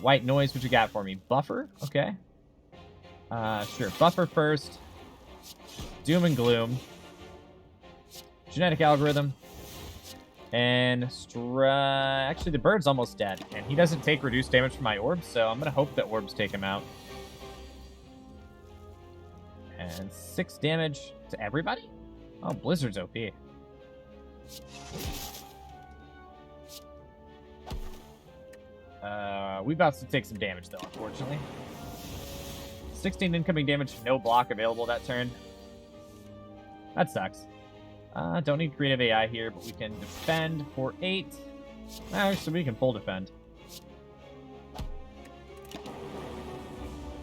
White noise, what you got for me? Buffer? Okay. Sure. Buffer first. Doom and Gloom. Genetic algorithm. And actually, the bird's almost dead. And he doesn't take reduced damage from my orbs, so I'm going to hope that orbs take him out. And 6 damage to everybody? Oh, Blizzard's OP. We about to take some damage, though, unfortunately. 16 incoming damage, no block available that turn. That sucks. Don't need creative AI here, but we can defend for 8. Actually, we can full defend.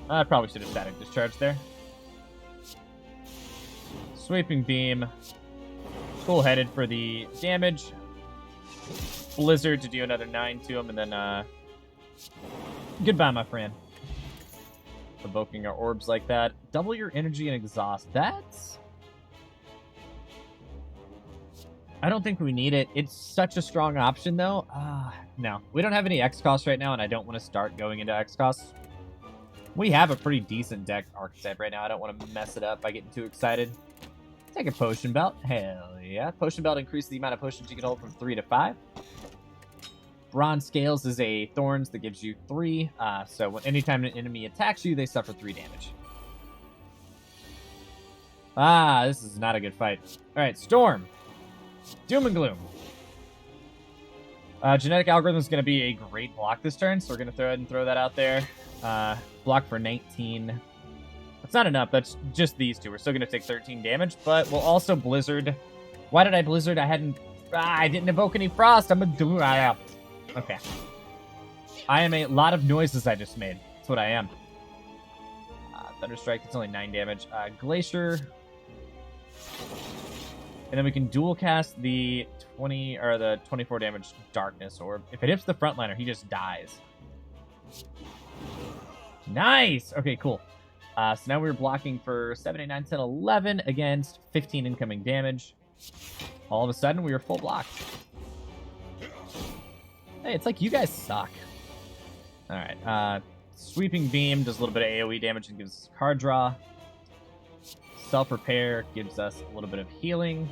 I probably should have static discharge there. Sweeping beam. Cool-headed for the damage. Blizzard to do another 9 to him, and then, goodbye, my friend. Evoking our orbs like that. Double your energy and exhaust. That's... I don't think we need it. It's such a strong option, though. No. We don't have any X costs right now, and I don't want to start going into X costs. We have a pretty decent deck archetype right now. I don't want to mess it up by getting too excited. Take a potion belt. Hell yeah. Potion belt increases the amount of potions you can hold from 3 to 5. Bronze scales is a thorns that gives you 3. So anytime an enemy attacks you, they suffer 3 damage. This is not a good fight. All right, Storm. Doom and Gloom. Genetic algorithm is going to be a great block this turn, so we're going to throw ahead and throw that out there. Block for 19. That's not enough. That's just these two. We're still going to take 13 damage, but we'll also Blizzard. Why did I Blizzard? I didn't evoke any Frost. I'm a do. Okay. I am a lot of noises I just made. That's what I am. Thunderstrike. It's only 9 damage. Glacier. And then we can dual cast the 20 or the 24 damage Darkness Orb. If it hits the frontliner, he just dies. Nice! Okay, cool. So now we're blocking for 7, 8, 9, 10, 11 against 15 incoming damage. All of a sudden, we are full blocked. Hey, it's like you guys suck. Alright, Sweeping Beam does a little bit of AoE damage and gives us card draw. Self-Repair gives us a little bit of healing.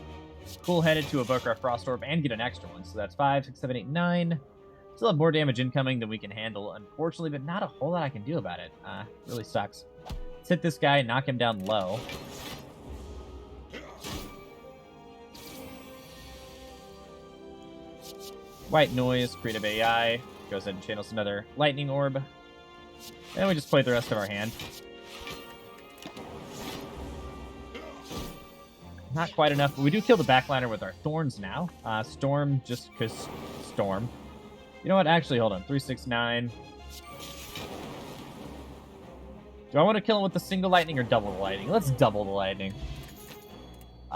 Cool-headed to evoke our Frost Orb and get an extra one. So that's 5, 6, 7, 8, 9. Still have more damage incoming than we can handle, unfortunately, but not a whole lot I can do about it. Really sucks. Let's hit this guy, knock him down low. White Noise, Creative AI. Goes ahead and channels another Lightning Orb. And we just play the rest of our hand. Not quite enough, but we do kill the backliner with our Thorns now. Storm, just because Storm. You know what? Actually, hold on. 3, 6, 9. Do I want to kill him with the single lightning or double the lightning? Let's double the lightning.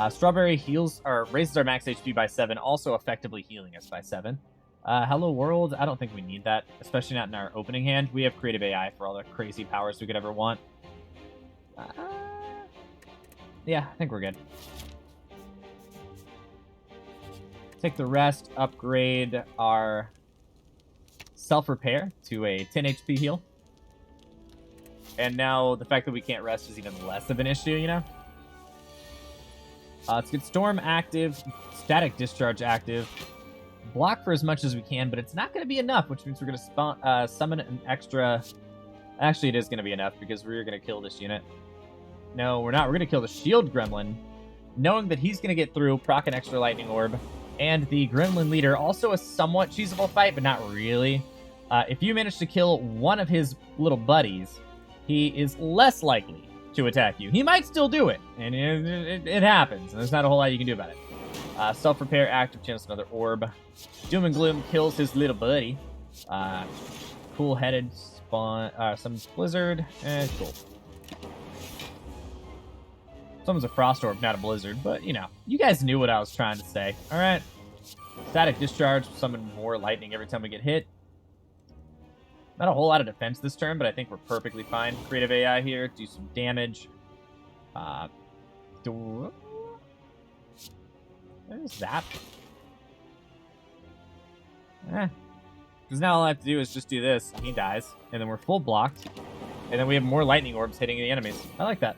Strawberry heals or raises our max HP by 7, also effectively healing us by 7. Hello World, I don't think we need that, especially not in our opening hand. We have creative AI for all the crazy powers we could ever want. Yeah, I think we're good. Take the rest, upgrade our self-repair to a 10 HP heal. And now the fact that we can't rest is even less of an issue, you know? Let's get Storm active, Static Discharge active, block for as much as we can, but it's not going to be enough, which means we're going to summon an extra... Actually, it is going to be enough because we're going to kill this unit. No, we're not. We're going to kill the Shield Gremlin, knowing that he's going to get through, proc an extra Lightning Orb, and the Gremlin Leader, also a somewhat cheesable fight, but not really. If you manage to kill one of his little buddies, he is less likely to attack you. He might still do it, and it happens, and there's not a whole lot you can do about it. Self-repair, active, channels another orb. Doom and Gloom kills his little buddy. Cool-headed spawn, some Blizzard, cool. Someone's a Frost Orb, not a Blizzard, but, you know, you guys knew what I was trying to say. All right. Static Discharge, summon more lightning every time we get hit. Not a whole lot of defense this turn, but I think we're perfectly fine. Creative AI here, do some damage. Zap. Because now all I have to do is just do this, and he dies. And then we're full blocked. And then we have more lightning orbs hitting the enemies. I like that.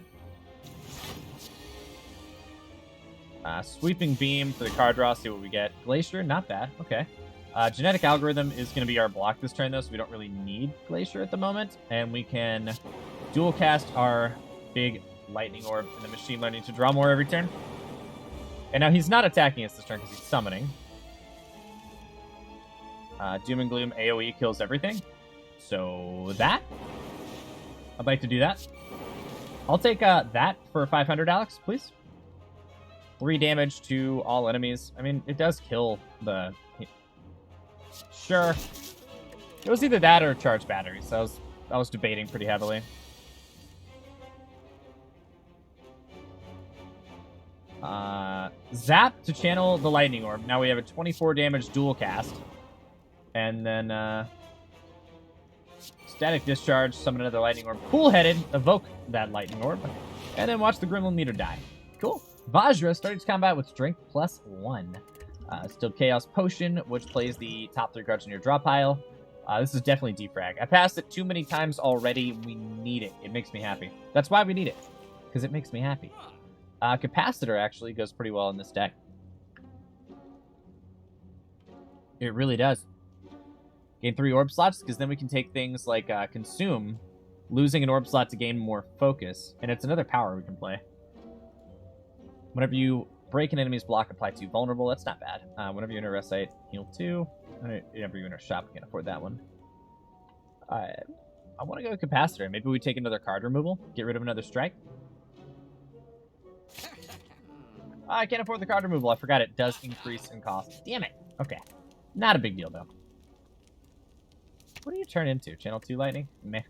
Sweeping Beam for the card draw, see what we get. Glacier, not bad. Okay. Genetic Algorithm is going to be our block this turn, though, so we don't really need Glacier at the moment. And we can dual cast our big Lightning Orb and the Machine Learning to draw more every turn. And now he's not attacking us this turn because he's summoning. Doom and Gloom AoE kills everything. So that? I'd like to do that. I'll take that for 500, Alex, please. 3 damage to all enemies. I mean, it does kill the... Sure. It was either that or charge batteries. So I was debating pretty heavily. Zap to channel the lightning orb. Now we have a 24 damage dual cast. And then static discharge, summon another lightning orb. Cool-headed, evoke that lightning orb. And then watch the gremlin meter die. Cool. Vajra starts combat with strength +1. Still Chaos Potion, which plays the top 3 cards in your draw pile. This is definitely defrag. I passed it too many times already. We need it. It makes me happy. That's why we need it. Because it makes me happy. Capacitor actually goes pretty well in this deck. It really does. Gain 3 orb slots, because then we can take things like Consume, losing an orb slot to gain more focus. And it's another power we can play. Whenever you break an enemy's block, apply 2 vulnerable. That's not bad. Whenever you're in a rest site, heal 2. Whenever you're in a shop, we can't afford that one. I want to go Capacitor. Maybe we take another card removal, get rid of another strike. I can't afford the card removal. I forgot it does increase in cost. Damn it. Okay. Not a big deal, though. What do you turn into? Channel 2 Lightning? Meh.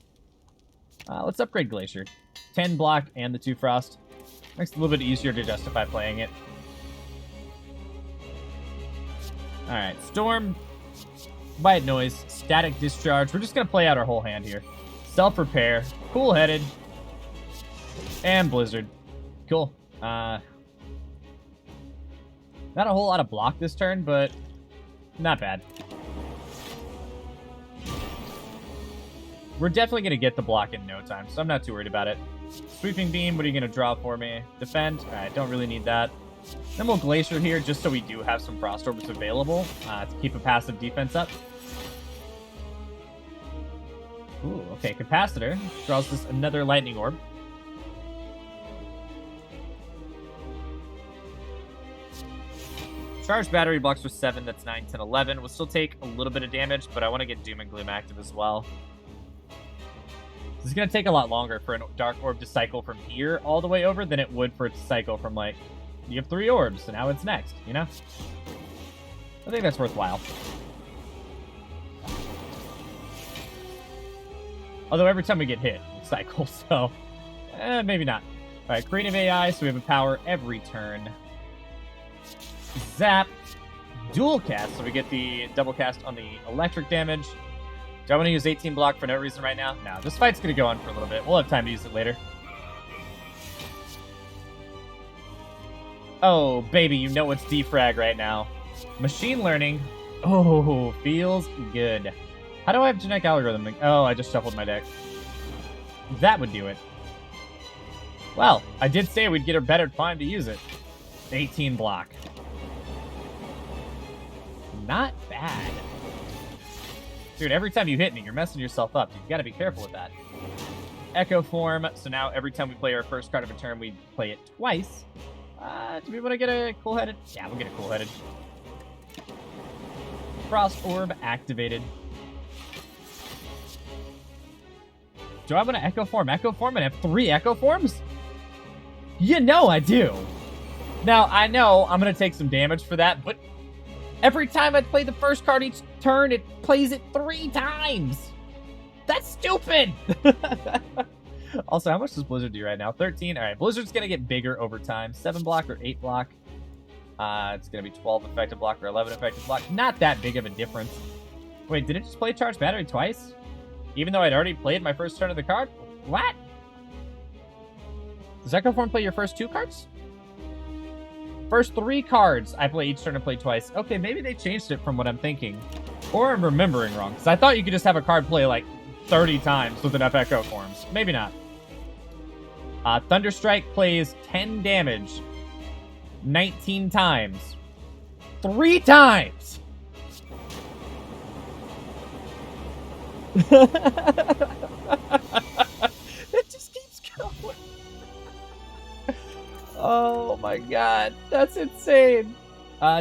Let's upgrade Glacier. 10 block and the 2 Frost. Makes it a little bit easier to justify playing it. Alright, Storm, White Noise, Static Discharge. We're just going to play out our whole hand here. Self-Repair, Cool-Headed, and Blizzard. Cool. Not a whole lot of block this turn, but not bad. We're definitely going to get the block in no time, so I'm not too worried about it. Sweeping Beam, what are you going to draw for me? Defend? Alright, don't really need that. Then we'll Glacier here, just so we do have some Frost Orbs available to keep a passive defense up. Ooh, okay, Capacitor draws us another Lightning Orb. Charged Battery blocks for 7, that's 9, 10, 11. We'll still take a little bit of damage, but I want to get Doom and Gloom active as well. This is going to take a lot longer for a Dark Orb to cycle from here all the way over than it would for it to cycle from, like, you have 3 orbs, so now it's next, you know? I think that's worthwhile. Although every time we get hit, it cycles, so maybe not. All right, Creative AI, so we have a power every turn. Zap. Dual cast, so we get the double cast on the electric damage. Do I want to use 18 block for no reason right now? No, this fight's going to go on for a little bit. We'll have time to use it later. Oh, baby, you know what's defrag right now. Machine learning. Oh, feels good. How do I have genetic algorithm? Oh, I just shuffled my deck. That would do it. Well, I did say we'd get a better time to use it. 18 block. Not bad. Dude, every time you hit me, you're messing yourself up. You've got to be careful with that. Echo Form. So now every time we play our first card of a turn, we play it twice. Do we want to get a Cool-Headed? Yeah, we'll get a Cool-Headed. Frost Orb activated. Do I want to Echo Form? Echo Form and have 3 Echo Forms? You know I do. Now, I know I'm going to take some damage for that, but every time I play the first card each turn, it plays it 3 times. That's stupid. Also, how much does Blizzard do right now? 13. All right, Blizzard's going to get bigger over time. 7 block or 8 block. It's going to be 12 effective block or 11 effective block. Not that big of a difference. Wait, did it just play Charged Battery twice? Even though I'd already played my first turn of the card? What? Does Echo Form play your first 2 cards? First 3 cards I play each turn and play twice. Okay, maybe they changed it from what I'm thinking. Or I'm remembering wrong. Because I thought you could just have a card play like 30 times with enough Echo Forms. Maybe not. Thunderstrike plays 10 damage 19 times. 3 times! It just keeps going. Oh my god, that's insane.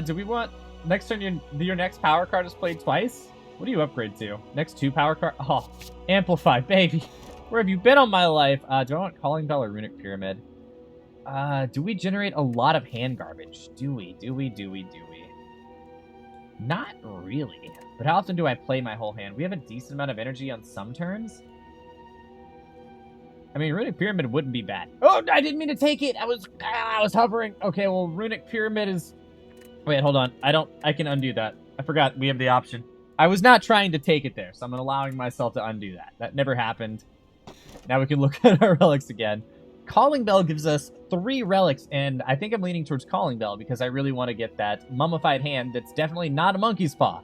Do we want next turn your next power card is played twice? What do you upgrade to? Next 2 power card? Oh, Amplify, baby. Where have you been all my life? Do I want Calling Bell or Runic Pyramid? Do we generate a lot of hand garbage? Do we? Not really. But how often do I play my whole hand? We have a decent amount of energy on some turns. I mean, Runic Pyramid wouldn't be bad. Oh, I didn't mean to take it. I was hovering. Okay, well, Runic Pyramid is... Wait, hold on. I can undo that. I forgot we have the option. I was not trying to take it there, so I'm allowing myself to undo that. That never happened. Now we can look at our relics again. Calling Bell gives us 3 relics, and I think I'm leaning towards Calling Bell because I really want to get that mummified hand that's definitely not a monkey's paw.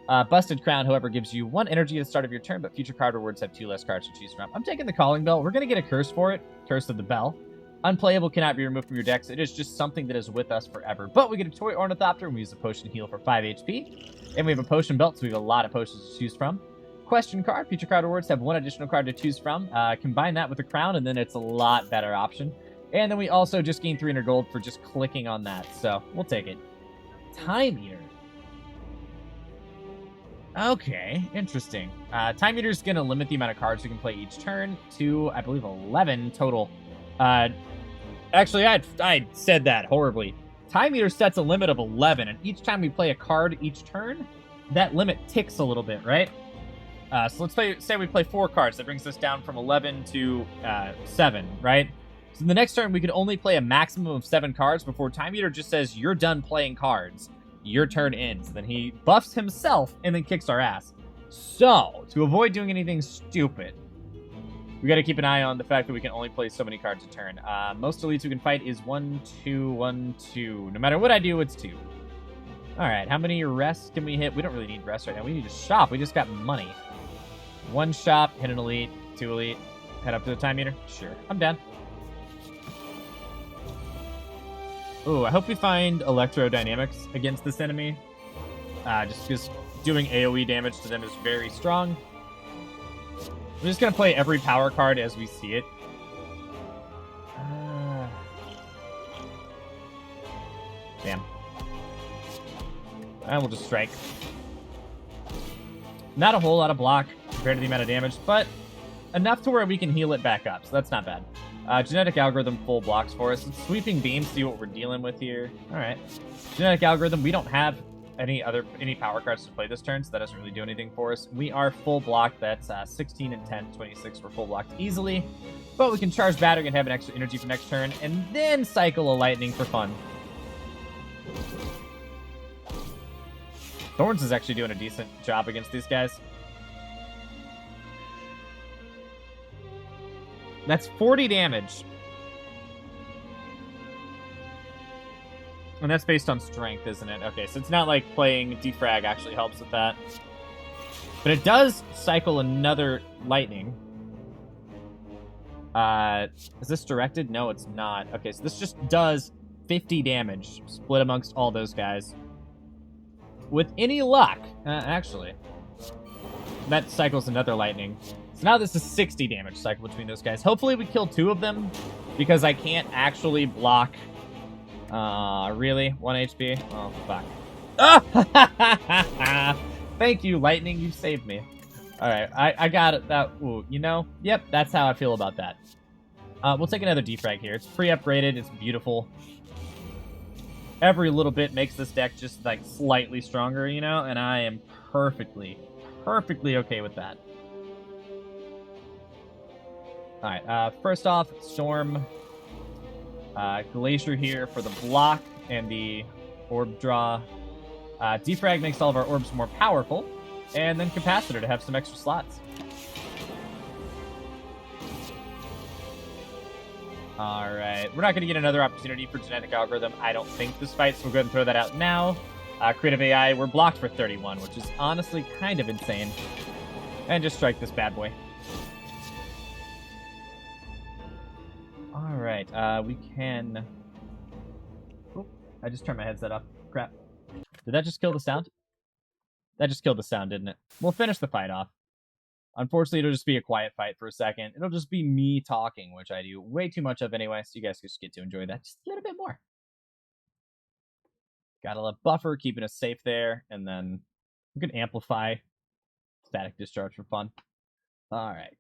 Busted Crown, however, gives you 1 energy at the start of your turn, but future card rewards have 2 less cards to choose from. I'm taking the Calling Bell. We're going to get a curse for it. Curse of the Bell. Unplayable, cannot be removed from your decks. It is just something that is with us forever. But we get a Toy Ornithopter, and we use a Potion Heal for 5 HP. And we have a Potion Belt, so we have a lot of potions to choose from. Question card. Future card rewards have 1 additional card to choose from. Combine that with the Crown, and then it's a lot better option. And then we also just gain 300 gold for just clicking on that. So we'll take it. Time Eater. Okay, interesting. Time Eater is going to limit the amount of cards we can play each turn to, I believe, 11 total. Actually, I said that horribly. Time Eater sets a limit of 11, and each time we play a card each turn, that limit ticks a little bit, right? So let's say we play 4 cards. That brings us down from 11 to 7, right? So the next turn, we can only play a maximum of 7 cards before Time Eater just says, you're done playing cards. Your turn ends. Then he buffs himself and then kicks our ass. So, to avoid doing anything stupid, we got to keep an eye on the fact that we can only play so many cards a turn. Most elites we can fight is 1, 2, 1, 2. No matter what I do, it's 2. All right, how many rests can we hit? We don't really need rests right now. We need to shop. We just got money. 1 shop, hit an elite, 2 elite. Head up to the Time Eater. Sure, I'm down. Ooh, I hope we find electrodynamics against this enemy. Just because doing AoE damage to them is very strong. We're just going to play every power card as we see it. Damn. And we'll just strike. Not a whole lot of block compared to the amount of damage, but enough to where we can heal it back up, so that's not bad. Genetic Algorithm full blocks for us. Let's Sweeping Beam, see what we're dealing with here. All right. Genetic Algorithm, we don't have any power cards to play this turn, so that doesn't really do anything for us. We are full blocked. That's 16 and 10, 26. We're full blocked easily. But we can charge Battery and have an extra energy for next turn, and then cycle a Lightning for fun. Thorns is actually doing a decent job against these guys. That's 40 damage. And that's based on strength, isn't it? Okay, so it's not like playing Defrag actually helps with that. But it does cycle another Lightning. Is this directed? No, it's not. Okay, so this just does 50 damage, split amongst all those guys. With any luck, actually, that cycles another Lightning. So now this is 60 damage cycle between those guys. Hopefully we kill 2 of them, because I can't actually block. Really? 1 HP? Oh, fuck. Ah! Thank you, Lightning. You saved me. Alright, I got it. Ooh, you know? Yep, that's how I feel about that. We'll take another defrag here. It's pre-upgraded. It's beautiful. Every little bit makes this deck just, like, slightly stronger, you know? And I am perfectly okay with that. Alright, first off, Storm. Glacier here for the block and the orb draw. Defrag makes all of our orbs more powerful. And then Capacitor to have some extra slots. Alright, we're not going to get another opportunity for Genetic Algorithm, I don't think, this fight, so we'll go ahead and throw that out now. Creative AI, we're blocked for 31, which is honestly kind of insane. And just strike this bad boy. Alright, we can... Oh, I just turned my headset off. Crap. Did that just kill the sound? That just killed the sound, didn't it? We'll finish the fight off. Unfortunately, it'll just be a quiet fight for a second. It'll just be me talking, which I do way too much of anyway, so you guys just get to enjoy that just a little bit more. Got a little buffer, keeping us safe there, and then we can amplify static discharge for fun. Alright.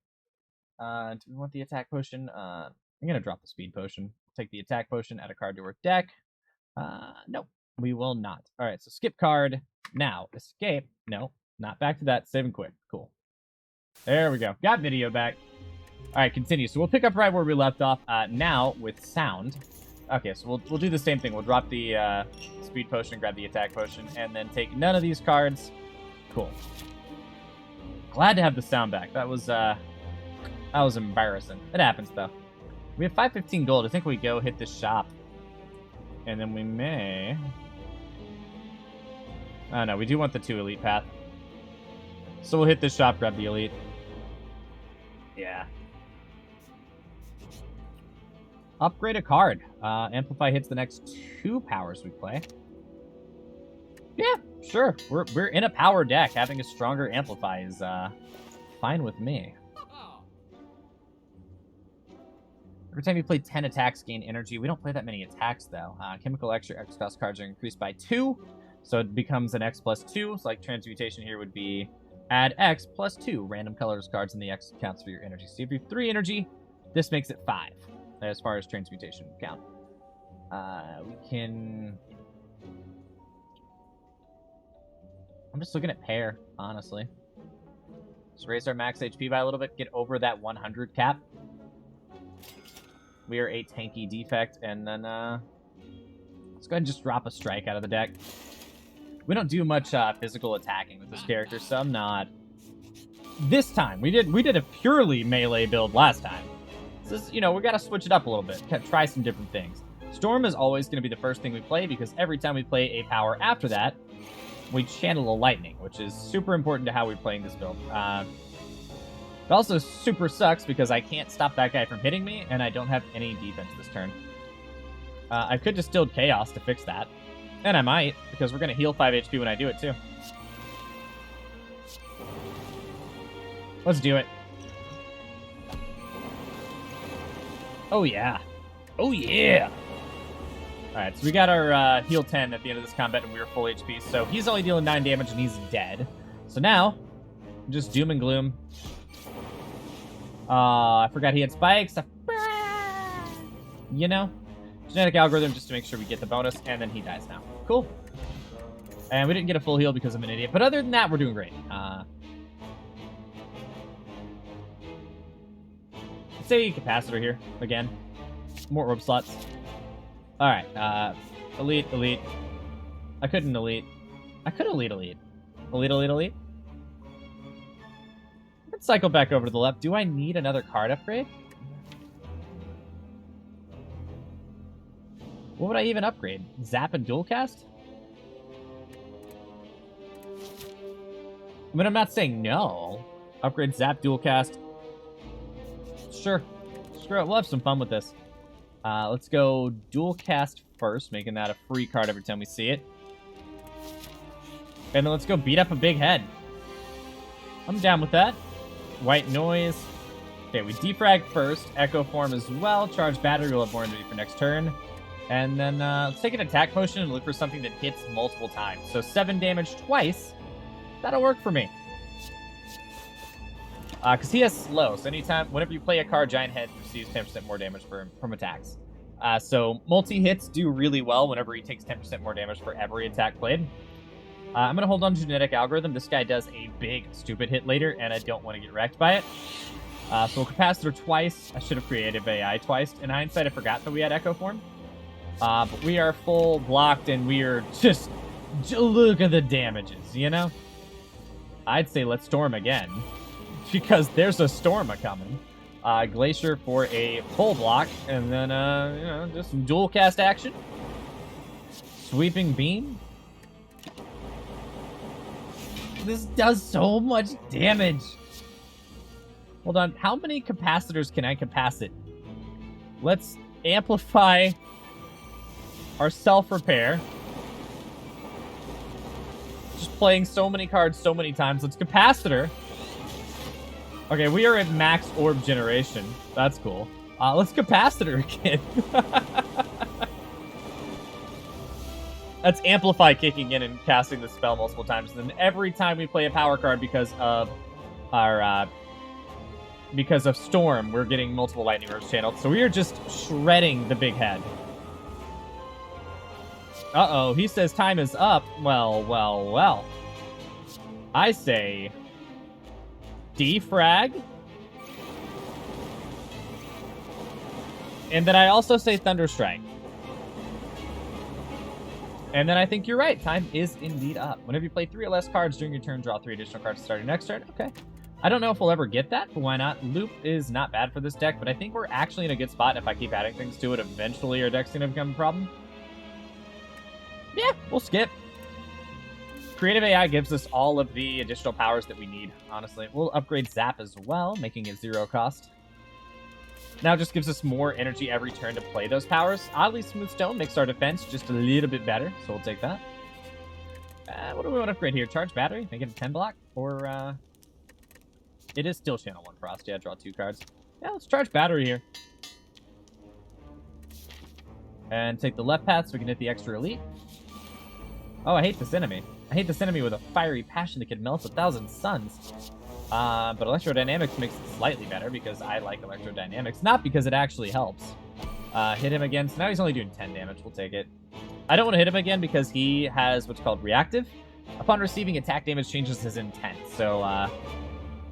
Do we want the attack potion? I'm going to drop the speed potion. Take the attack potion, add a card to our deck. Nope, we will not. Alright, so skip card. Now, escape. No, not back to that. Save and quit. Cool. There we go. Got video back. Alright, continue. So we'll pick up right where we left off now with sound. Okay, so we'll do the same thing. We'll drop the speed potion, grab the attack potion, and then take none of these cards. Cool. Glad to have the sound back. That was embarrassing. It happens, though. We have 515 gold. I think we go hit this shop. And then we may... Oh, no, we do want the 2 elite path. So we'll hit this shop, grab the elite. Yeah. Upgrade a card. Amplify hits the next 2 powers we play. Yeah, sure. We're in a power deck. Having a stronger Amplify is fine with me. Every time you play 10 attacks, gain energy. We don't play that many attacks, though. Chemical extra X cost cards are increased by 2, so it becomes an X plus 2. So, like, transmutation here would be add X plus 2 random colors cards, and the X counts for your energy. So if you have 3 energy, this makes it 5 as far as transmutation count. We can... I'm just looking at pair, honestly. Just raise our max HP by a little bit, get over that 100 cap. We are a tanky defect, and then let's go ahead and just drop a strike out of the deck. We don't do much physical attacking with this character, so I'm not... This time, we did a purely melee build last time. So this, you know, we gotta switch it up a little bit, try some different things. Storm is always going to be the first thing we play, because every time we play a power after that, we channel a lightning, which is super important to how we're playing this build. It also super sucks because I can't stop that guy from hitting me, and I don't have any defense this turn. I could Distilled Chaos to fix that. And I might, because we're going to heal 5 HP when I do it, too. Let's do it. Oh, yeah. Oh, yeah! Alright, so we got our heal 10 at the end of this combat, and we were full HP, so he's only dealing 9 damage, and he's dead. So now, just doom and gloom. I forgot he had spikes. You know? Genetic algorithm just to make sure we get the bonus, and then he dies now. Cool. And we didn't get a full heal because I'm an idiot, but other than that, we're doing great. Let's say capacitor here, again. More orb slots. Alright, elite, elite. I couldn't elite. I could elite, elite. Elite, elite, elite. Let's cycle back over to the left. Do I need another card upgrade? What would I even upgrade? Zap and dual cast? I mean, I'm not saying no. Upgrade Zap, dual cast. Sure. Screw it. We'll have some fun with this. Let's go dual cast first, making that a free card every time we see it. And then let's go beat up a big head. I'm down with that. White noise. Okay, we defrag first. Echo form as well. Charge battery. We'll have more energy for next turn. And then let's take an attack potion and look for something that hits multiple times. So 7 damage twice. That'll work for me. Because he has slow. So anytime, whenever you play a card, Giant Head receives 10% more damage from attacks. So multi-hits do really well whenever he takes 10% more damage for every attack played. I'm going to hold on to Genetic Algorithm. This guy does a big, stupid hit later, and I don't want to get wrecked by it. So we'll Capacitor twice. I should have created AI twice. In hindsight, I forgot that we had Echo Form. But we are full blocked, and we are just... Look at the damages, you know? I'd say let's Storm again, because there's a Storm a-coming. Glacier for a full block, and then, you know, just some dual cast action. Sweeping Beam. This does so much damage. Hold on, how many capacitors can I capacitate? Let's amplify our self-repair. Just playing so many cards so many times. Let's capacitor. Okay, we are at max orb generation. That's cool. Let's capacitor again. That's amplify kicking in and casting the spell multiple times. And then every time we play a power card because of our Storm, we're getting multiple lightning orbs channeled. So we are just shredding the big head. Uh-oh, he says time is up. Well. I say defrag. And then I also say Thunderstrike. And then I think you're right. Time is indeed up. Whenever you play 3 or less cards during your turn, draw 3 additional cards to start your next turn. Okay. I don't know if we'll ever get that, but why not? Loop is not bad for this deck, but I think we're actually in a good spot. If I keep adding things to it, eventually our deck's going to become a problem. Yeah, we'll skip. Creative AI gives us all of the additional powers that we need, honestly. We'll upgrade Zap as well, making it 0 cost. Now it just gives us more energy every turn to play those powers. Oddly Smooth Stone makes our defense just a little bit better, so we'll take that. What do we want to upgrade here? Charge Battery, make it a 10 block, or it is still Channel 1 Frost. Yeah, draw 2 cards. Yeah, let's charge Battery here. And take the left path so we can hit the extra elite. Oh, I hate this enemy. I hate this enemy with a fiery passion that can melt 1,000 suns. But Electrodynamics makes it slightly better because I like Electrodynamics, not because it actually helps. Hit him again. So now he's only doing 10 damage. We'll take it. I don't want to hit him again because he has what's called Reactive. Upon receiving attack damage, changes his intent. So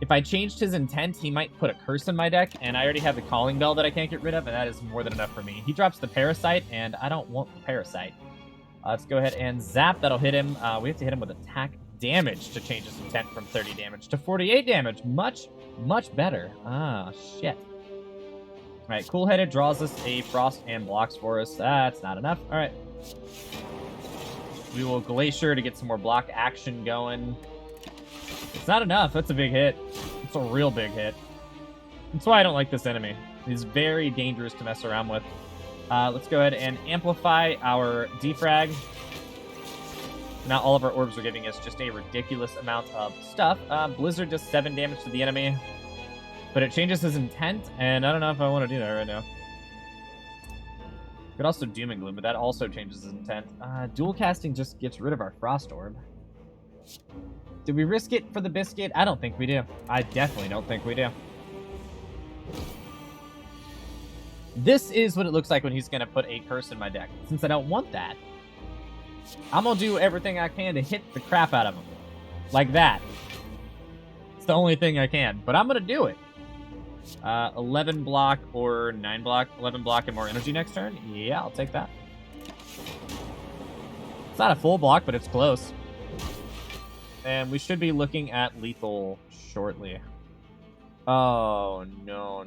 if I changed his intent, he might put a curse in my deck, and I already have the Calling Bell that I can't get rid of, and that is more than enough for me. He drops the Parasite, and I don't want the Parasite. Let's go ahead and zap. That'll hit him. We have to hit him with attack damage to change his intent from 30 damage to 48 damage. Much better. Ah, shit. All right, Cool-Headed draws us a Frost and blocks for us. That's not enough. All right. We will Glacier to get some more block action going. It's not enough. That's a big hit. It's a real big hit. That's why I don't like this enemy. He's very dangerous to mess around with. Let's go ahead and amplify our defrag. Now all of our orbs are giving us just a ridiculous amount of stuff. Blizzard does 7 damage to the enemy, but it changes his intent, and I don't know if I want to do that right now. Could also Doom and Gloom, but that also changes his intent. Dual casting just gets rid of our Frost Orb. Do we risk it for the biscuit? I don't think we do. I definitely don't think we do. This is what it looks like when he's going to put a curse in my deck. Since I don't want that, I'm going to do everything I can to hit the crap out of him. Like that. It's the only thing I can, but I'm going to do it. 11 block or 9 block. 11 block and more energy next turn. Yeah, I'll take that. It's not a full block, but it's close. And we should be looking at lethal shortly. Oh, no.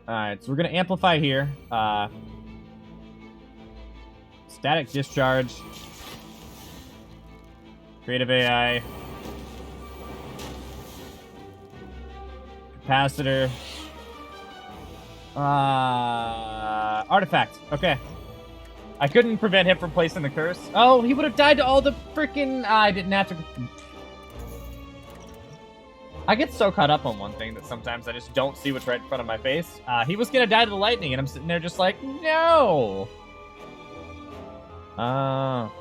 Alright, so we're going to amplify here. Static Discharge. Creative AI. Capacitor. Artifact. Okay. I couldn't prevent him from placing the curse. Oh, he would have died to all the freaking... I didn't have to... I get so caught up on one thing that sometimes I just don't see what's right in front of my face. He was going to die to the lightning, and I'm sitting there just like, no! I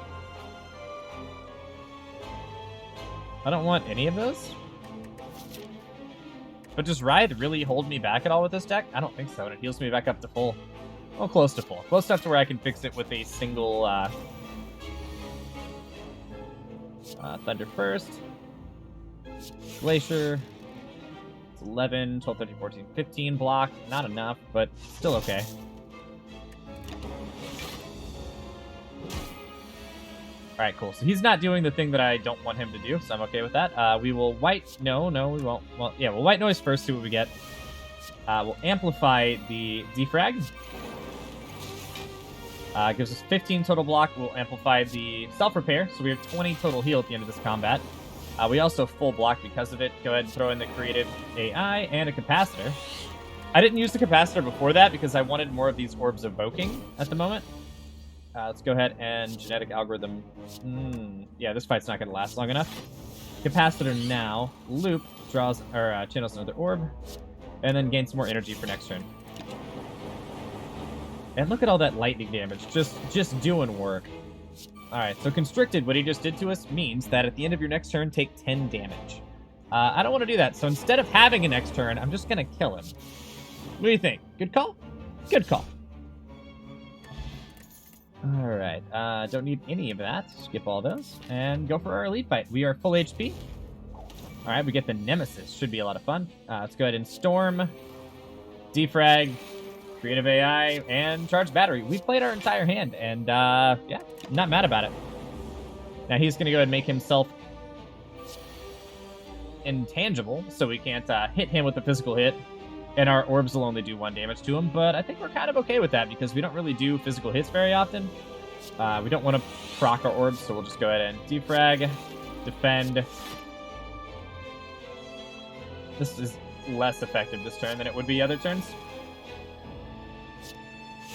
don't want any of those. But does Writhe really hold me back at all with this deck? I don't think so, and it heals me back up to full. Well, close to full. Close enough to where I can fix it with a single Thunder first. Glacier. It's 11, 12, 13, 14, 15 block. Not enough, but still okay. Alright, cool. So he's not doing the thing that I don't want him to do, so I'm okay with that. We will white... No, we won't. Well, yeah, we'll white noise first, see what we get. We'll amplify the defrag. Gives us 15 total block. We'll amplify the self-repair, so we have 20 total heal at the end of this combat. We also full block because of it. Go ahead and throw in the creative AI and a capacitor. I didn't use the capacitor before that because I wanted more of these orbs evoking at the moment. Let's go ahead and genetic algorithm. Yeah, this fight's not going to last long enough. Capacitor now. Loop draws or channels another orb, and then gains some more energy for next turn. And look at all that lightning damage, just doing work. All right, so constricted, what he just did to us means that at the end of your next turn, take 10 damage. I don't want to do that, so instead of having a next turn, I'm just going to kill him. What do you think? Good call? Good call. All right, don't need any of that. Skip all those and go for our elite fight. We are full HP. All right, we get the Nemesis. Should be a lot of fun. Let's go ahead and Storm, Defrag, Creative AI, and Charge Battery. We played our entire hand, and yeah, not mad about it. Now he's going to go ahead and make himself intangible, so we can't hit him with a physical hit, and our orbs will only do 1 damage to him, but I think we're kind of okay with that because we don't really do physical hits very often. We don't want to proc our orbs, so we'll just go ahead and defrag, defend. This is less effective this turn than it would be other turns.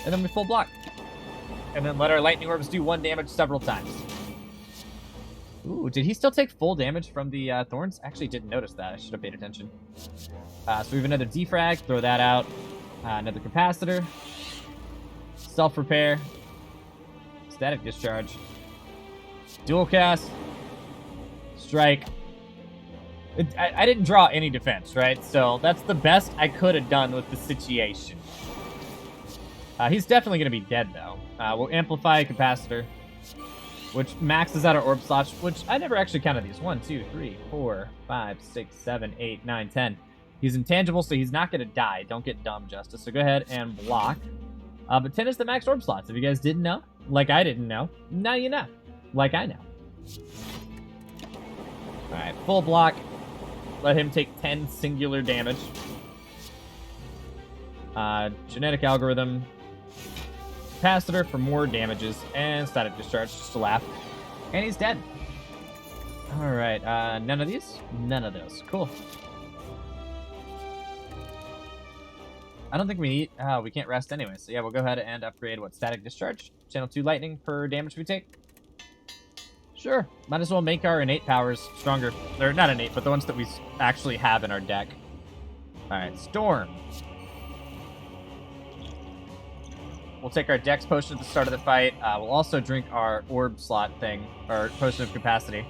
And then we full block. And then let our lightning orbs do 1 damage several times. Ooh, did he still take full damage from the thorns? Actually didn't notice that. I should have paid attention. So we have another defrag. Throw that out. Another capacitor. Self-repair. Static discharge. Dual cast. Strike. I didn't draw any defense, right? So that's the best I could have done with the situation. He's definitely going to be dead, though. We'll amplify a capacitor, which maxes out our orb slots, which I never actually counted these. 1, 2, 3, 4, 5, 6, 7, 8, 9, 10. He's intangible, so he's not going to die. Don't get dumb, Justice. So go ahead and block. But 10 is the max orb slots. If you guys didn't know, like I didn't know, now you know. Like I know. All right, full block. Let him take 10 singular damage. Genetic algorithm. Capacitor for more damages, and static discharge just to laugh. And he's dead. Alright, none of these? None of those. Cool. I don't think we need... we can't rest anyway. So yeah, we'll go ahead and upgrade, static discharge? Channel 2 lightning per damage we take? Sure. Might as well make our innate powers stronger. Or not innate, but the ones that we actually have in our deck. Alright, Storm. We'll take our Dex potion at the start of the fight. We'll also drink our orb slot thing, or potion of capacity.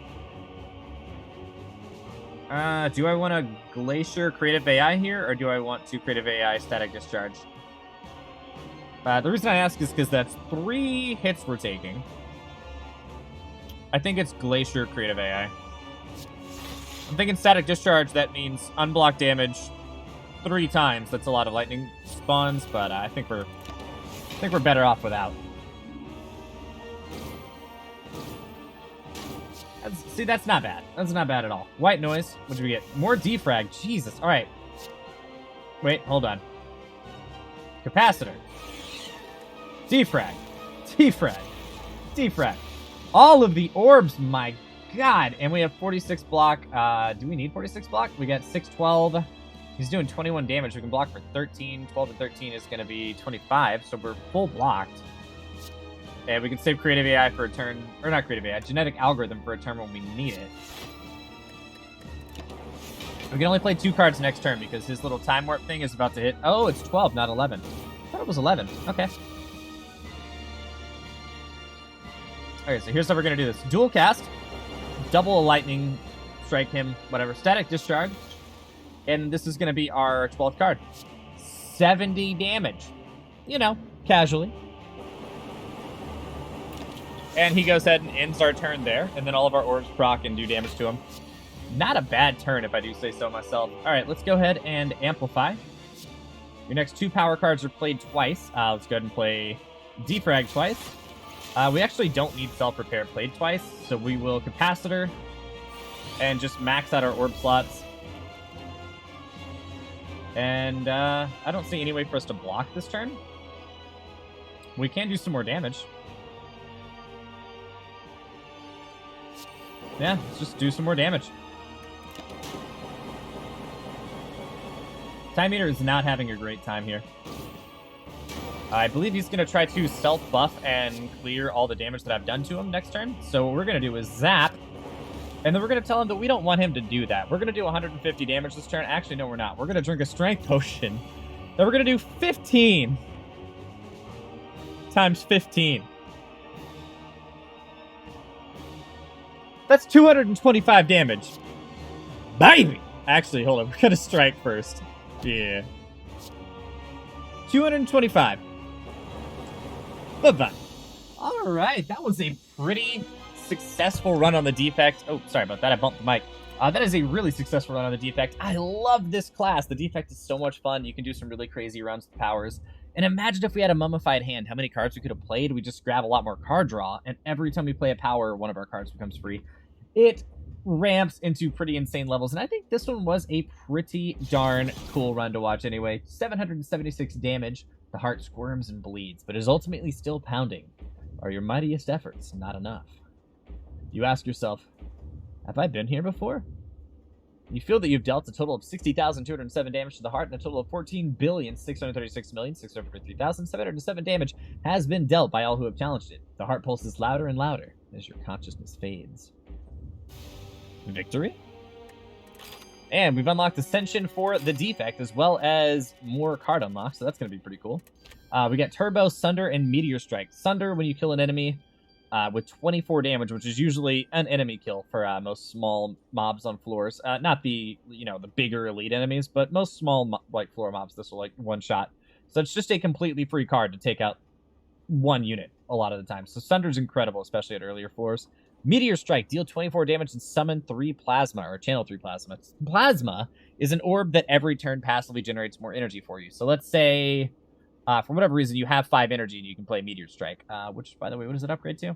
Do I want to Glacier Creative AI here, or do I want to Creative AI Static Discharge? The reason I ask is because that's 3 hits we're taking. I think it's Glacier Creative AI. I'm thinking Static Discharge, that means unblock damage 3 times. That's a lot of lightning spawns, but I think we're better off without. See, that's not bad. That's not bad at all. White noise. What did we get? More defrag. Jesus. All right. Wait, hold on. Capacitor. Defrag. Defrag. Defrag. All of the orbs, my God. And we have 46 block. Do we need 46 block? We got 6, 12. He's doing 21 damage. We can block for 13. 12 and 13 is going to be 25, so we're full blocked. And we can save Creative AI for a turn, or not Creative AI, Genetic Algorithm for a turn when we need it. We can only play 2 cards next turn because his little Time Warp thing is about to hit. Oh, it's 12, not 11. I thought it was 11. Okay. Okay, so here's how we're going to do this. Dual cast, double a lightning, strike him, whatever. Static Discharge. And this is going to be our 12th card. 70 damage. You know, casually. And he goes ahead and ends our turn there. And then all of our orbs proc and do damage to him. Not a bad turn, if I do say so myself. All right, let's go ahead and amplify. Your next 2 power cards are played twice. Let's go ahead and play Defrag twice. We actually don't need Self-Repair played twice. So we will Capacitor and just max out our orb slots. And I don't see any way for us to block this turn. We can do some more damage. Yeah, let's just do some more damage. Time Eater is not having a great time here. I believe he's going to try to self-buff and clear all the damage that I've done to him next turn. So what we're going to do is zap, and then we're going to tell him that we don't want him to do that. We're going to do 150 damage this turn. Actually, no, we're not. We're going to drink a strength potion. Then we're going to do 15 times 15. That's 225 damage. Baby! Actually, hold on. We're going to strike first. Yeah. 225. Bye-bye. All right. That was a pretty successful run on the Defect. Oh, sorry about that. I bumped the mic. That is a really successful run on the Defect. I love this class. The Defect is so much fun. You can do some really crazy runs with powers. And imagine if we had a mummified hand, how many cards we could have played. We just grab a lot more card draw, and every time we play a power, one of our cards becomes free. It ramps into pretty insane levels, and I think this one was a pretty darn cool run to watch anyway. 776 damage. The heart squirms and bleeds, but is ultimately still pounding. Are your mightiest efforts not enough? You ask yourself, have I been here before? You feel that you've dealt a total of 60,207 damage to the heart, and a total of 14,636,643,707 damage has been dealt by all who have challenged it. The heart pulses louder and louder as your consciousness fades. Victory? And we've unlocked Ascension for the Defect, as well as more card unlocks, so that's going to be pretty cool. We got Turbo, Sunder, and Meteor Strike. Sunder, when you kill an enemy with 24 damage, which is usually an enemy kill for most small mobs on floors. Not the, the bigger elite enemies, but most small, floor mobs, this will, one-shot. So it's just a completely free card to take out one unit a lot of the time. So Sunder's incredible, especially at earlier floors. Meteor Strike, deal 24 damage and summon 3 plasma, or channel 3 plasma. Plasma is an orb that every turn passively generates more energy for you. So let's say, for whatever reason, you have 5 energy and you can play Meteor Strike. Which, by the way, what does it upgrade to?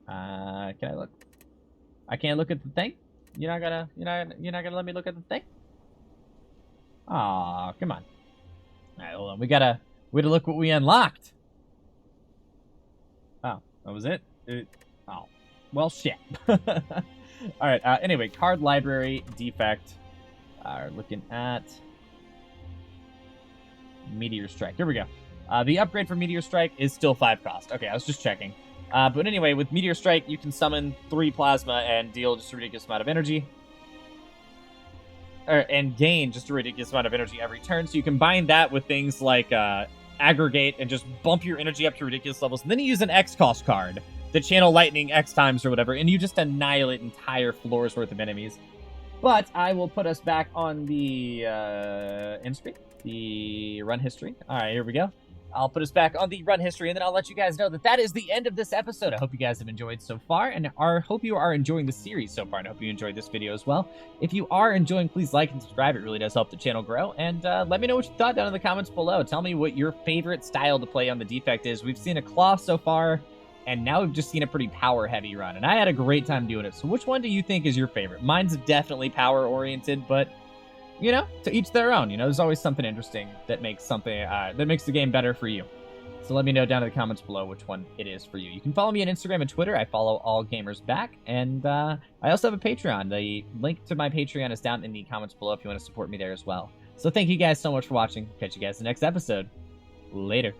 Can I look? I can't look at the thing? You're not gonna let me look at the thing? Aw, come on. Alright, hold on. We gotta look what we unlocked. Oh, that was it? Oh. Well, shit. Alright, anyway, card library, Defect. Looking at Meteor Strike. Here we go. The upgrade for Meteor Strike is still 5 cost. Okay, I was just checking. But anyway, with Meteor Strike, you can summon 3 plasma and deal just a ridiculous amount of energy. And gain just a ridiculous amount of energy every turn. So you combine that with things like Aggregate and just bump your energy up to ridiculous levels. And then you use an X-Cost card to channel Lightning X times or whatever, and you just annihilate entire floors worth of enemies. But I will put us back on the end screen, the run history. All right, here we go. I'll put us back on the run history, and then I'll let you guys know that that is the end of this episode. I hope you guys have enjoyed so far, and I hope you are enjoying the series so far, and I hope you enjoyed this video as well. If you are enjoying, please like and subscribe. It really does help the channel grow, and let me know what you thought down in the comments below. Tell me what your favorite style to play on the Defect is. We've seen a Claw so far, and now we've just seen a pretty power-heavy run, and I had a great time doing it. So which one do you think is your favorite? Mine's definitely power-oriented, but to each their own. There's always something interesting that makes that makes the game better for you. So let me know down in the comments below which one it is for you. You can follow me on Instagram and Twitter. I follow all gamers back, and I also have a Patreon. The link to my Patreon is down in the comments below if you want to support me there as well. So thank you guys so much for watching. Catch you guys in the next episode. Later.